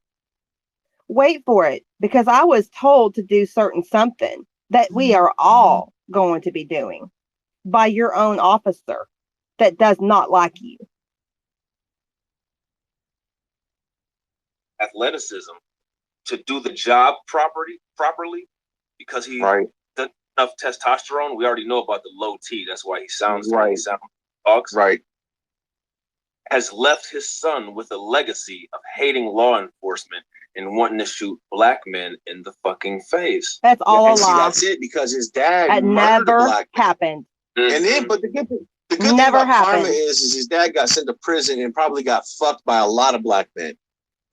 Wait for it, because I was told to do certain something that we are all going to be doing by your own officer that does not like you. Athleticism to do the job properly because he enough testosterone. We already know about the low T. That's why he sounds Right. like he sounds talks. Right. Has left his son with a legacy of hating law enforcement and wanting to shoot black men in the fucking face. That's all a And see, lie. that's it, because his dad That murdered a never black man. happened. And then, but the good thing Never about karma happened. is his dad got sent to prison and probably got fucked by a lot of black men.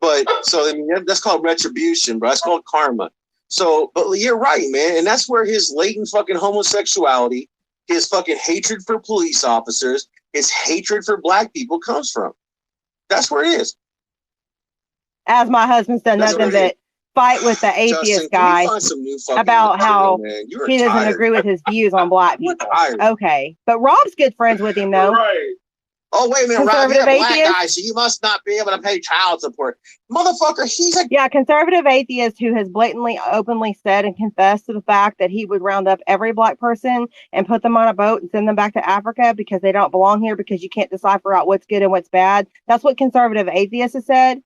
But so I mean, that's called retribution, bro. That's called karma. So, but you're right, man. And that's where his latent fucking homosexuality, his fucking hatred for police officers, his hatred for black people comes from. That's where it is. As my husband's done That's nothing what it but fight with the atheist Justin, guy can you find some new fucking about how material, man? You're he doesn't tired. agree with his views on black You're people. tired. Okay, but Rob's good friends with him though. Right. Oh, wait a minute, Rob, you're a Conservative black atheist? guy, so you must not be able to pay child support. Motherfucker, he's a Yeah, conservative atheist who has blatantly, openly said and confessed to the fact that he would round up every black person and put them on a boat and send them back to Africa because they don't belong here because you can't decipher out what's good and what's bad. That's what conservative atheists have said.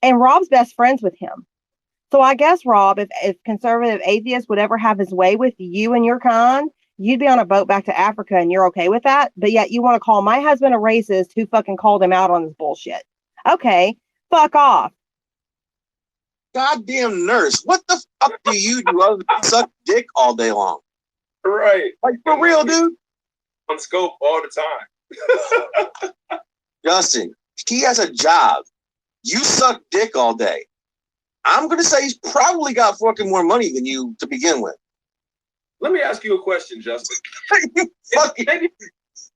And Rob's best friends with him. So I guess, Rob, if conservative atheists would ever have his way with you and your kind, you'd be on a boat back to Africa and you're okay with that. But yet you want to call my husband a racist who fucking called him out on this bullshit. Okay, fuck off. goddamn nurse. What the fuck do you do other than suck dick all day long? Right. Like, for real, dude? On scope all the time. Justin, he has a job. You suck dick all day. I'm going to say he's probably got fucking more money than you to begin with. Let me ask you a question, Justin. Fucking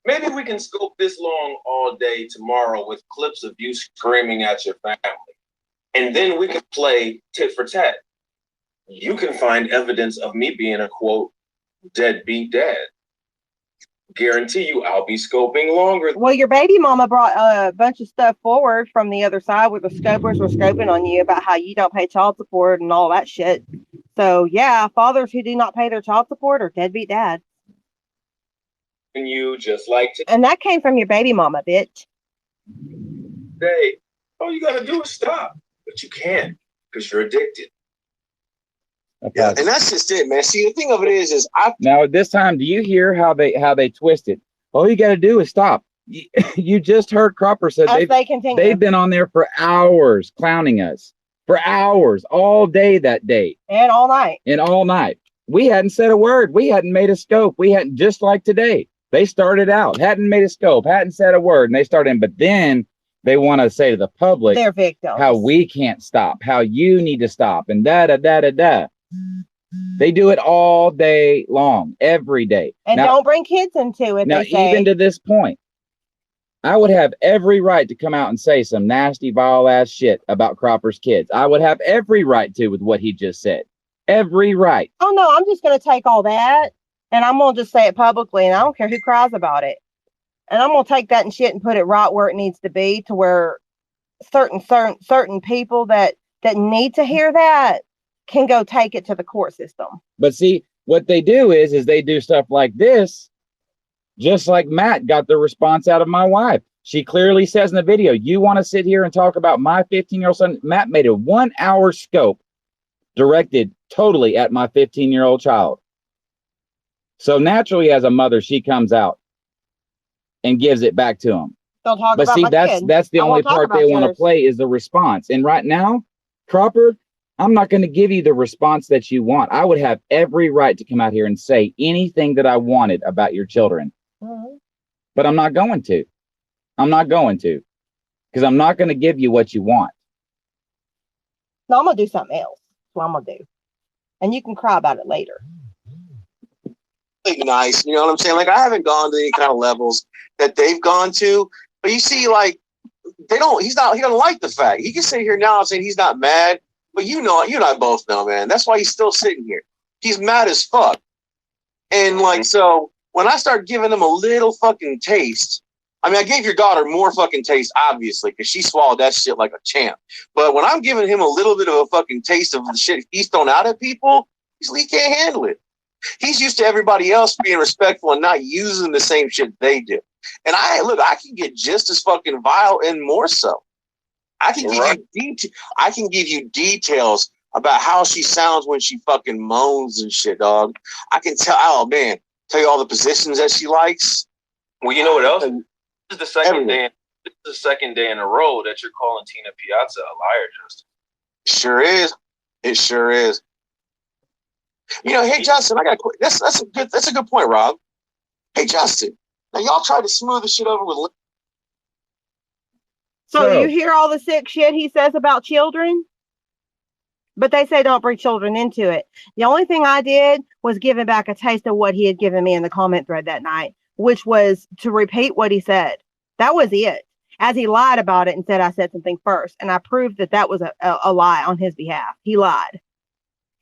Maybe we can scope this long all day tomorrow with clips of you screaming at your family. And then we can play tit for tat. You can find evidence of me being a, quote, deadbeat dad. Guarantee you I'll be scoping longer. Well, your baby mama brought a bunch of stuff forward from the other side where the scopers were scoping on you about how you don't pay child support and all that shit. So, yeah, fathers who do not pay their child support are deadbeat dads. And you just like And that came from your baby mama, bitch. today, all you gotta do is stop. But you can't because you're addicted. yeah, and that's just it, man. See, the thing of it is Now at this time, do you hear how they twist it? All you got to do is stop. You just heard Cropper said As they continue. they've been on there for hours clowning us, for hours, all day that day. And all night. And all night. We hadn't said a word. We hadn't made a scope. We hadn't, just like today. They started out, hadn't made a scope, hadn't said a word, and they started, but then they want to say to the public They're victims. how we can't stop, how you need to stop, and da. They do it all day long, every day. And now, don't bring kids into it. now They say. even to this point, I would have every right to come out and say some nasty, vile ass shit about Cropper's kids. I would have every right to with what he just said. Every right. Oh no, I'm just gonna take all that and I'm gonna just say it publicly, and I don't care who cries about it. And I'm gonna take that and shit and put it right where it needs to be, to where certain people that need to hear that can go take it to the court system. But see, what they do is they do stuff like this, just like Matt got the response out of my wife. She clearly says in the video, you want to sit here and talk about my 15-year-old son? Matt made a 1 hour scope directed totally at my 15-year-old child. So naturally, as a mother, she comes out and gives it back to him. Don't talk But about see, my that's kid. the I only won't talk part they about want to yours. play is the response. And right now, Cropper, I'm not going to give you the response that you want. I would have every right to come out here and say anything that I wanted about your children. Mhm. But I'm not going to. I'm not going to. Because I'm not going to give you what you want. No, I'm gonna do something else. That's what I'm gonna do. And you can cry about it later. nice. You know what I'm saying? Like, I haven't gone to any kind of levels that they've gone to. But you see, like, he doesn't like the fact. He can sit here now and say he's not mad. But you know, you and I both know, man. That's why he's still sitting here. He's mad as fuck. And like, so when I start giving him a little fucking taste, I mean, I gave your daughter more fucking taste, obviously, because she swallowed that shit like a champ. But when I'm giving him a little bit of a fucking taste of the shit he's thrown out at people, he can't handle it. He's used to everybody else being respectful and not using the same shit they do. And I can get just as fucking vile and more so. I can give you details about how she sounds when she fucking moans and shit, dog. I can tell. Oh man, tell you all the positions that she likes. Well, you know what else? This is the second Everything. day. This is the second day in a row that you're calling Tina Piazza a liar, Justin. Sure is. It sure is. You know, hey Justin, I got that's a good point, Rob. Hey Justin, now y'all tried to smooth the shit over with. So you hear all the sick shit he says about children, but they say don't bring children into it. The only thing I did was give him back a taste of what he had given me in the comment thread that night, which was to repeat what he said. That was it. As he lied about it and said I said something first, and I proved that that was a lie on his behalf. He lied.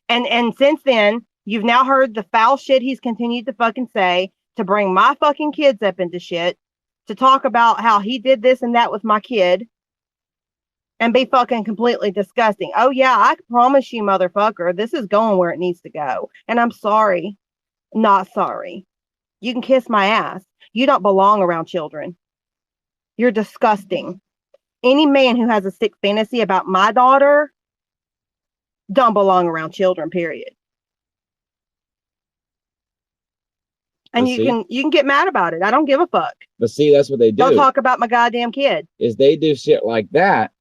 And since then, you've now heard the foul shit he's continued to fucking say, to bring my fucking kids up into shit, to talk about how he did this and that with my kid, and be fucking completely disgusting. Oh yeah, I promise you, motherfucker, this is going where it needs to go. And I'm sorry. Not sorry. You can kiss my ass. You don't belong around children. You're disgusting. Any man who has a sick fantasy about my daughter don't belong around children, period. And you can get mad about it. I don't give a fuck. But see, that's what they do. Don't talk about my goddamn kid. Is they do shit like that.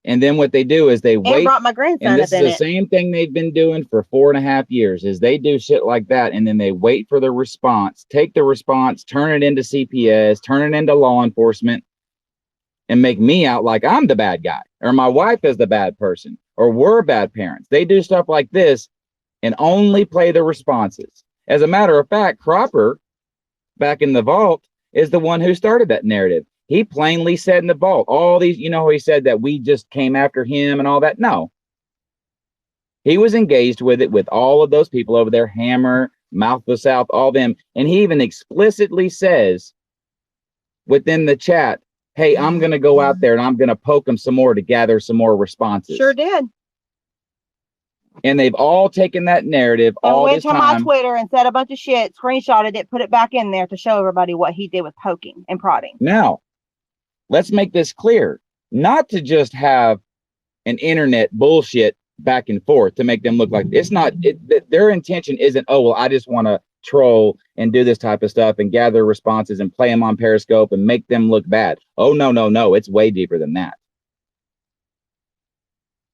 And then what they do is they wait. And brought my grandson and this up is in the it. same thing they've been doing for 4.5 years, is they do shit like that. And then they wait for the response, take the response, turn it into CPS, turn it into law enforcement, and make me out like I'm the bad guy, or my wife is the bad person, or we're bad parents. They do stuff like this and only play the responses. As a matter of fact, Cropper, back in the vault, is the one who started that narrative. He plainly said in the vault, all these, you know, he said that we just came after him and all that. No. He was engaged with it with all of those people over there, Hammer, Mouth of the South, all them. And he even explicitly says within the chat, hey, I'm going to go out there and I'm going to poke them some more to gather some more responses. Sure did. And they've all taken that narrative all went this to time. my Twitter and said a bunch of shit, screenshotted it, put it back in there to show everybody what he did with poking and prodding. Now, let's make this clear. Not to just have an internet bullshit back and forth to make them look like it's not. Their intention isn't, oh, well, I just want to troll and do this type of stuff and gather responses and play them on Periscope and make them look bad. Oh, no, no, no. It's way deeper than that.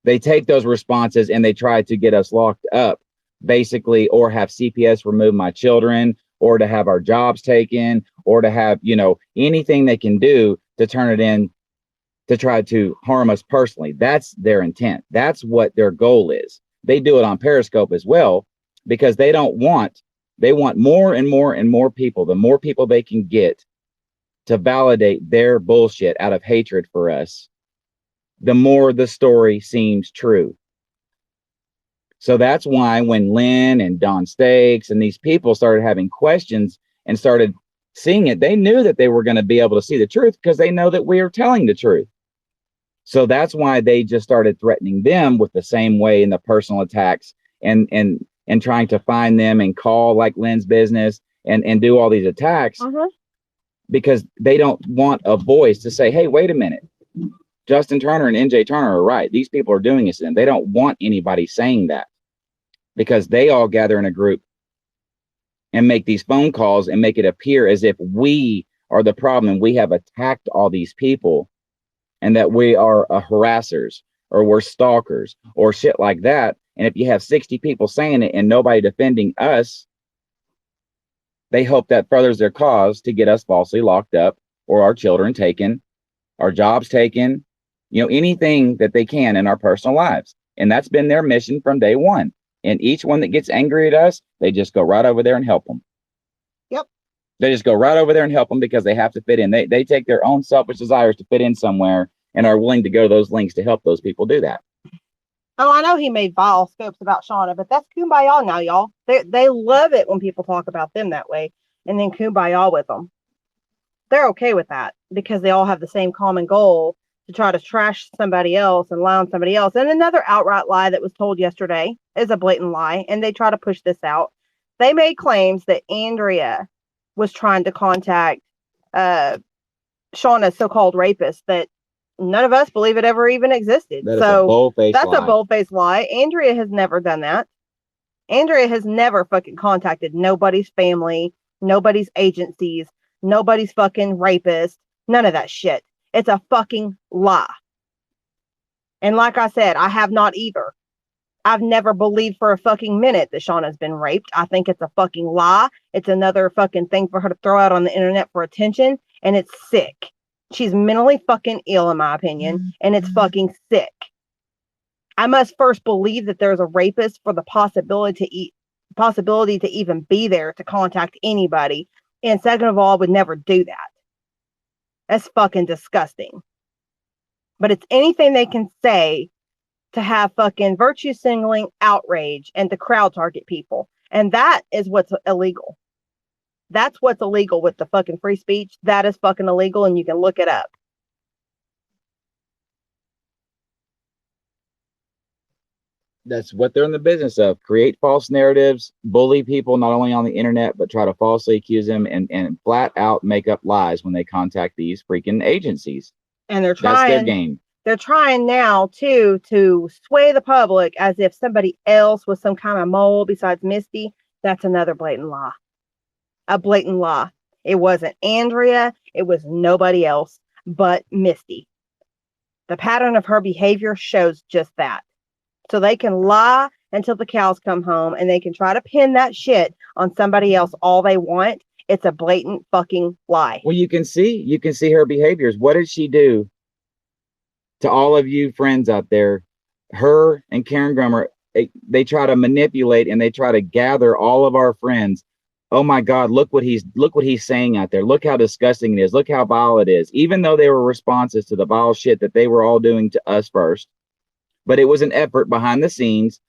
They take those responses and they try to get us locked up, basically, or have CPS remove my children, or to have our jobs taken, or to have, you know, anything they can do to turn it in to try to harm us personally. That's their intent. That's what their goal is. They do it on Periscope as well, because they want more and more and more people. The more people they can get to validate their bullshit out of hatred for us, the more the story seems true. So that's why when Lynn and Don Stakes and these people started having questions and started seeing it, they knew that they were going to be able to see the truth because they know that we are telling the truth. So that's why they just started threatening them with the same way in the personal attacks and trying to find them and call like Lynn's business and do all these attacks because they don't want a voice to say, hey, wait a minute. Justin Turner and NJ Turner are right. These people are doing this, and they don't want anybody saying that because they all gather in a group and make these phone calls and make it appear as if we are the problem and we have attacked all these people and that we are harassers or we're stalkers or shit like that. And if you have 60 people saying it and nobody defending us, they hope that furthers their cause to get us falsely locked up or our children taken, our jobs taken, you know, anything that they can in our personal lives. And that's been their mission from day one. And each one that gets angry at us, they just go right over there and help them. Yep. They just go right over there and help them because they have to fit in. They take their own selfish desires to fit in somewhere and are willing to go to those links to help those people do that. Oh, I know he made vile scopes about Shauna, but that's kumbaya now, y'all. They love it when people talk about them that way and then kumbaya with them. They're okay with that because they all have the same common goal to try to trash somebody else and lie on somebody else. And another outright lie that was told yesterday is a blatant lie, and they try to push this out. They made claims that Andrea was trying to contact Shauna's so-called rapist, that None of us believe it ever even existed. That is a So bold-faced that's a lie. bold-faced lie. Andrea has never done that. Andrea has never fucking contacted nobody's family, nobody's agencies, nobody's fucking rapist, none of that shit. It's a fucking lie. And like I said, I have not either. I've never believed for a fucking minute that Shauna's been raped. I think it's a fucking lie. It's another fucking thing for her to throw out on the internet for attention, and it's sick. She's mentally fucking ill, in my opinion, and it's fucking sick. I must first believe that there's a rapist for the possibility to even be there to contact anybody. And second of all, I would never do that. That's fucking disgusting. But it's anything they can say to have fucking virtue signaling, outrage, and to crowd target people. And that is what's illegal. That's what's illegal with the fucking free speech. That is fucking illegal, and you can look it up. That's what they're in the business of. Create false narratives, bully people not only on the internet, but try to falsely accuse them and flat out make up lies when they contact these freaking agencies. And that's their game. They're trying now too to sway the public as if somebody else was some kind of mole besides Misty. That's another blatant lie. A blatant lie. It wasn't Andrea. It was nobody else but Misty. The pattern of her behavior shows just that. So they can lie until the cows come home, and they can try to pin that shit on somebody else all they want. It's a blatant fucking lie. Well, you can see her behaviors. What did she do to all of you friends out there? Her and Karen Grummer, they try to manipulate and they try to gather all of our friends. Oh my God, look what he's saying out there. Look how disgusting it is. Look how vile it is. Even though they were responses to the vile shit that they were all doing to us first. But it was an effort behind the scenes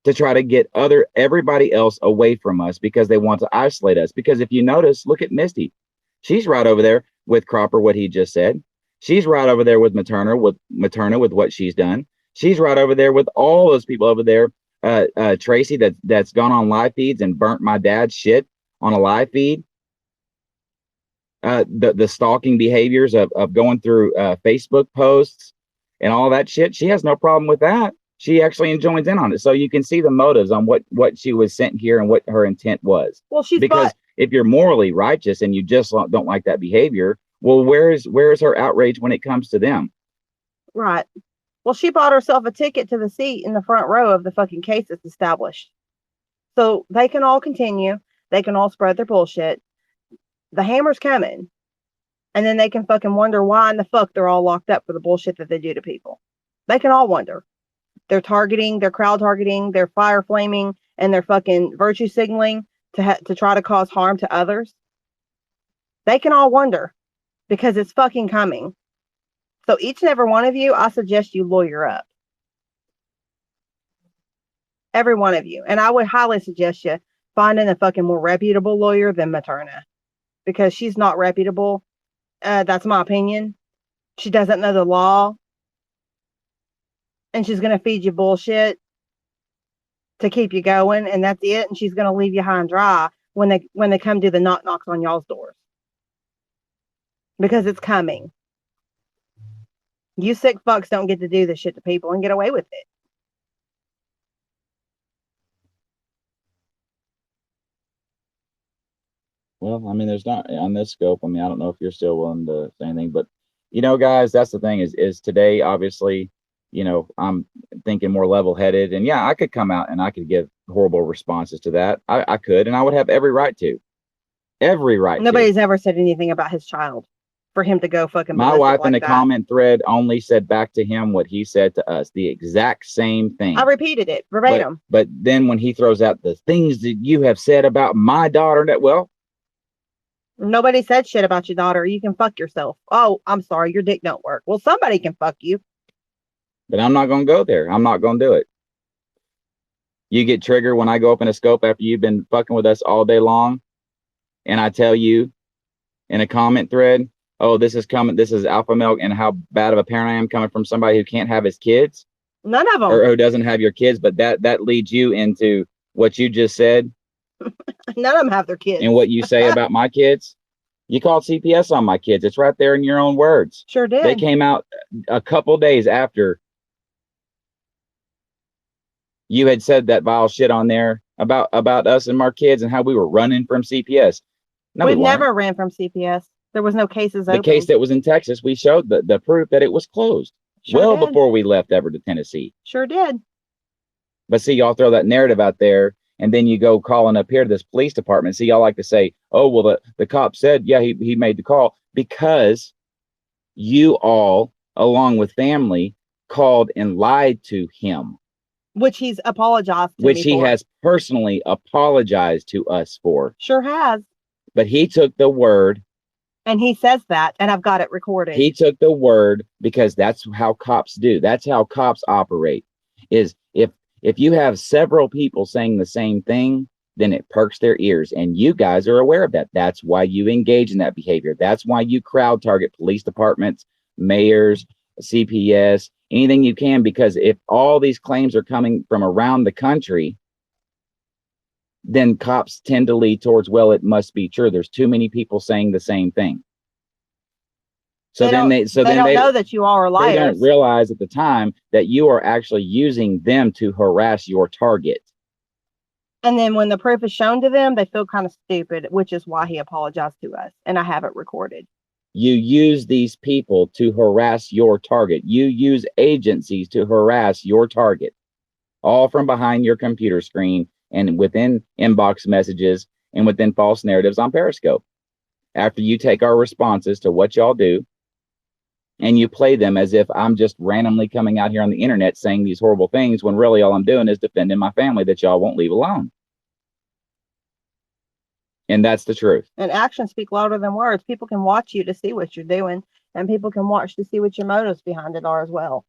to try to get everybody else away from us because they want to isolate us. Because if you notice, look at Misty. She's right over there with Cropper, what he just said. She's right over there with Materna with what she's done. She's right over there with all those people over there. Tracy that's gone on live feeds and burnt my dad's shit on a live feed. The stalking behaviors of going through Facebook posts and all that shit. She has no problem with that. She actually joins in on it. So you can see the motives on what she was sent here and what her intent was. Well, because if you're morally righteous and you just don't like that behavior, well, where's her outrage when it comes to them? Right. Well, she bought herself a ticket to the seat in the front row of the fucking case that's established. So they can all continue. They can all spread their bullshit. The hammer's coming. And then they can fucking wonder why in the fuck they're all locked up for the bullshit that they do to people. They can all wonder. They're targeting, they're crowd targeting, they're fire flaming, and they're fucking virtue signaling to try to cause harm to others. They can all wonder because it's fucking coming. So each and every one of you, I suggest you lawyer up. Every one of you. And I would highly suggest you finding a fucking more reputable lawyer than Materna. Because she's not reputable. That's my opinion. She doesn't know the law. And she's going to feed you bullshit to keep you going. And that's it. And she's going to leave you high and dry when they come do the knock knocks on y'all's doors. Because it's coming. You sick fucks don't get to do this shit to people and get away with it. Well, I mean, there's not on this scope. I mean, I don't know if you're still willing to say anything, but guys, that's the thing is today, obviously, I'm thinking more level-headed, and yeah, I could come out and I could give horrible responses to that. I could, and I would have every right to. Every right. Nobody's ever said anything about his child for him to go fucking. My wife in like the comment thread only said back to him what he said to us, the exact same thing. I repeated it verbatim. But then when he throws out the things that you have said about my daughter, nobody said shit about your daughter. You can fuck yourself. Oh, I'm sorry, your dick don't work. Well, somebody can fuck you. But I'm not going to go there. I'm not going to do it. You get triggered when I go up in a scope after you've been fucking with us all day long. And I tell you in a comment thread, oh, this is alpha male and how bad of a parent I am coming from somebody who can't have his kids. None of them. Or who doesn't have your kids. But that leads you into what you just said. None of them have their kids. And what you say about my kids. You called CPS on my kids. It's right there in your own words. Sure did. They came out a couple days after you had said that vile shit on there about us and our kids and how we were running from CPS. No, We've we weren't. never ran from CPS. There was no cases The open. case that was in Texas, we showed the proof that it was closed Sure did. before we left ever to Tennessee. Sure did. But see, y'all throw that narrative out there, and then you go calling up here to this police department. See, y'all like to say, oh, well, the cop said, yeah, he made the call, because you all, along with family, called and lied to him. Which he's apologized to which me he for. has personally apologized to us for. Sure has. But he took the word. And he says that, and I've got it recorded. He took the word because that's how cops do. That's how cops operate. Is if you have several people saying the same thing, then it perks their ears. And you guys are aware of that. That's why you engage in that behavior. That's why you crowd target police departments, mayors, CPS, anything you can, because if all these claims are coming from around the country, then cops tend to lead towards, well, it must be true. There's too many people saying the same thing. So they then they don't know that you all are liars. They don't realize at the time that you are actually using them to harass your target. And then when the proof is shown to them, they feel kind of stupid, which is why he apologized to us. And I have it recorded. You use these people to harass your target. You use agencies to harass your target, all from behind your computer screen and within inbox messages and within false narratives on Periscope. After you take our responses to what y'all do and you play them as if I'm just randomly coming out here on the internet saying these horrible things, when really all I'm doing is defending my family that y'all won't leave alone. And that's the truth. And actions speak louder than words. People can watch you to see what you're doing, and people can watch to see what your motives behind it are as well.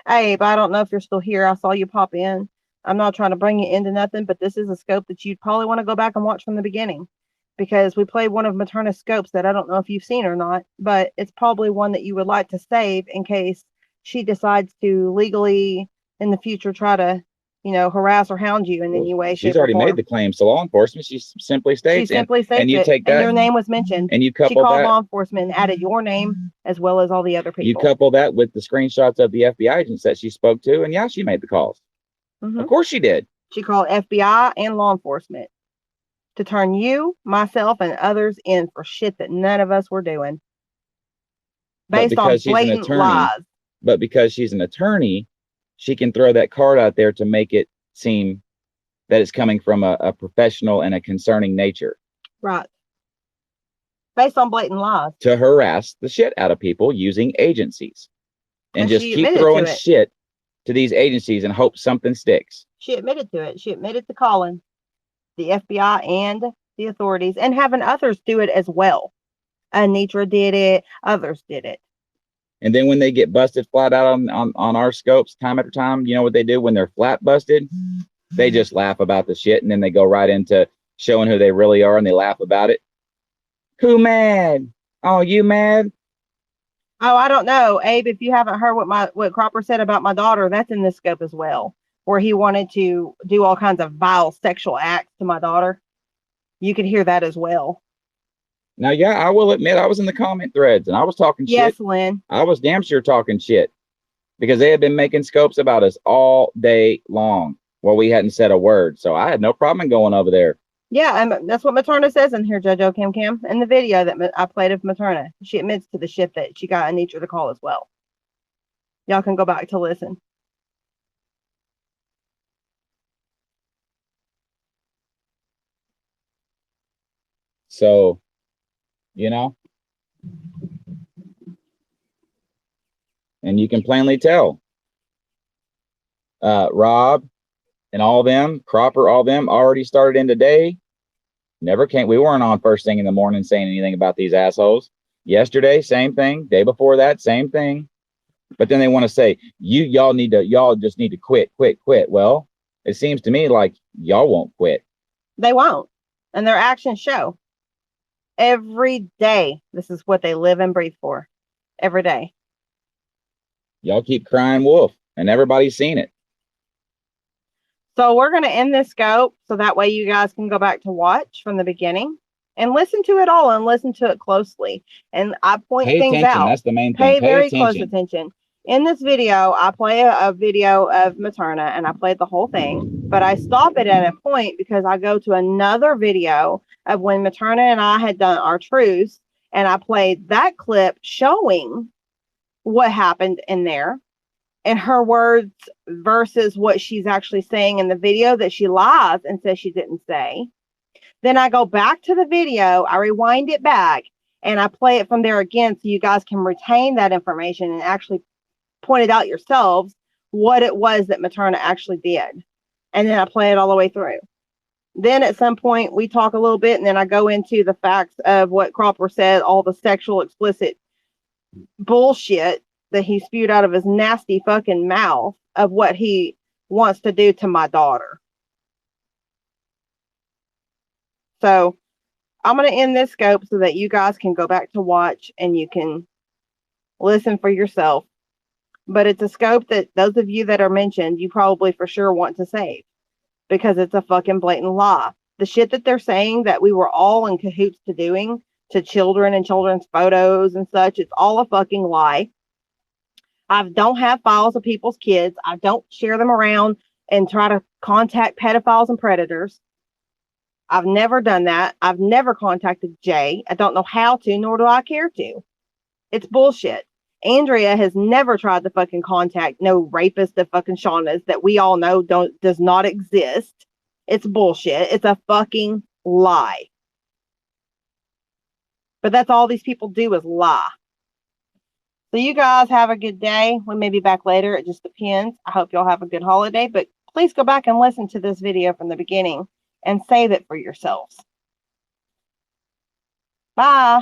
Abe, I don't know if you're still here. I saw you pop in. I'm not trying to bring you into nothing, but this is a scope that you'd probably want to go back and watch from the beginning, because we played one of Materna's scopes that I don't know if you've seen or not, but it's probably one that you would like to save in case she decides to legally in the future try to, harass or hound you in any way. She's already made the claims to law enforcement. She simply states, and you take that, and your name was mentioned, and you she called that, law enforcement and added your name as well as all the other people. You couple that with the screenshots of the FBI agents that she spoke to, and yeah, she made the calls. Mm-hmm. Of course she did. She called FBI and law enforcement to turn you, myself, and others in for shit that none of us were doing, based on blatant lies. But because she's an attorney, she can throw that card out there to make it seem that it's coming from a professional and a concerning nature. Right. Based on blatant lies. To harass the shit out of people using agencies. And just keep throwing shit to these agencies and hope something sticks. She admitted to it. She admitted to calling the FBI and the authorities and having others do it as well. Anitra did it. Others did it. And then when they get busted flat out on our scopes time after time, you know what they do when they're flat busted? They just laugh about the shit, and then they go right into showing who they really are, and they laugh about it. Who mad? Oh, you mad? Oh, I don't know, Abe. If you haven't heard what Cropper said about my daughter, that's in this scope as well, where he wanted to do all kinds of vile sexual acts to my daughter. You could hear that as well. Now, yeah, I will admit I was in the comment threads and I was talking shit. Yes, Lynn. I was damn sure talking shit because they had been making scopes about us all day long while we hadn't said a word. So I had no problem in going over there. Yeah, and that's what Materna says in here, JoJo Kim Kim, in the video that I played of Materna. She admits to the shit that she got Anitra to call as well. Y'all can go back to listen. So, you know, and you can plainly tell Rob and all them, Cropper, all them already started in today. Never came. We weren't on first thing in the morning saying anything about these assholes. Yesterday, same thing. Day before that, same thing. But then they want to say, y'all just need to quit. Well, it seems to me like y'all won't quit. They won't. And their actions show. Every day, this is what they live and breathe for. Every day. Y'all keep crying wolf, and everybody's seen it. So we're going to end this scope so that way you guys can go back to watch from the beginning. and listen to it all and listen to it closely. And I point Pay things attention. out. That's the main Pay thing. Pay very close attention. attention. In this video, I play a video of Materna and I played the whole thing, but I stop it at a point because I go to another video of when Materna and I had done our truce, and I played that clip showing what happened in there and her words versus what she's actually saying in the video that she lies and says she didn't say. Then I go back to the video, I rewind it back, and I play it from there again so you guys can retain that information and actually point it out yourselves what it was that Materna actually did. And then I play it all the way through. Then at some point we talk a little bit, and then I go into the facts of what Cropper said, all the sexual explicit bullshit that he spewed out of his nasty fucking mouth of what he wants to do to my daughter. So I'm going to end this scope so that you guys can go back to watch and you can listen for yourself. But it's a scope that those of you that are mentioned, you probably for sure want to save because it's a fucking blatant lie. The shit that they're saying that we were all in cahoots to doing to children and children's photos and such, it's all a fucking lie. I don't have files of people's kids. I don't share them around and try to contact pedophiles and predators. I've never done that. I've never contacted Jay. I don't know how to, nor do I care to. It's bullshit. Andrea has never tried to fucking contact no rapist of fucking Shauna's that we all know does not exist. It's bullshit. It's a fucking lie. But that's all these people do is lie. So you guys have a good day. We may be back later. It just depends. I hope y'all have a good holiday. But please go back and listen to this video from the beginning and save it for yourselves. Bye.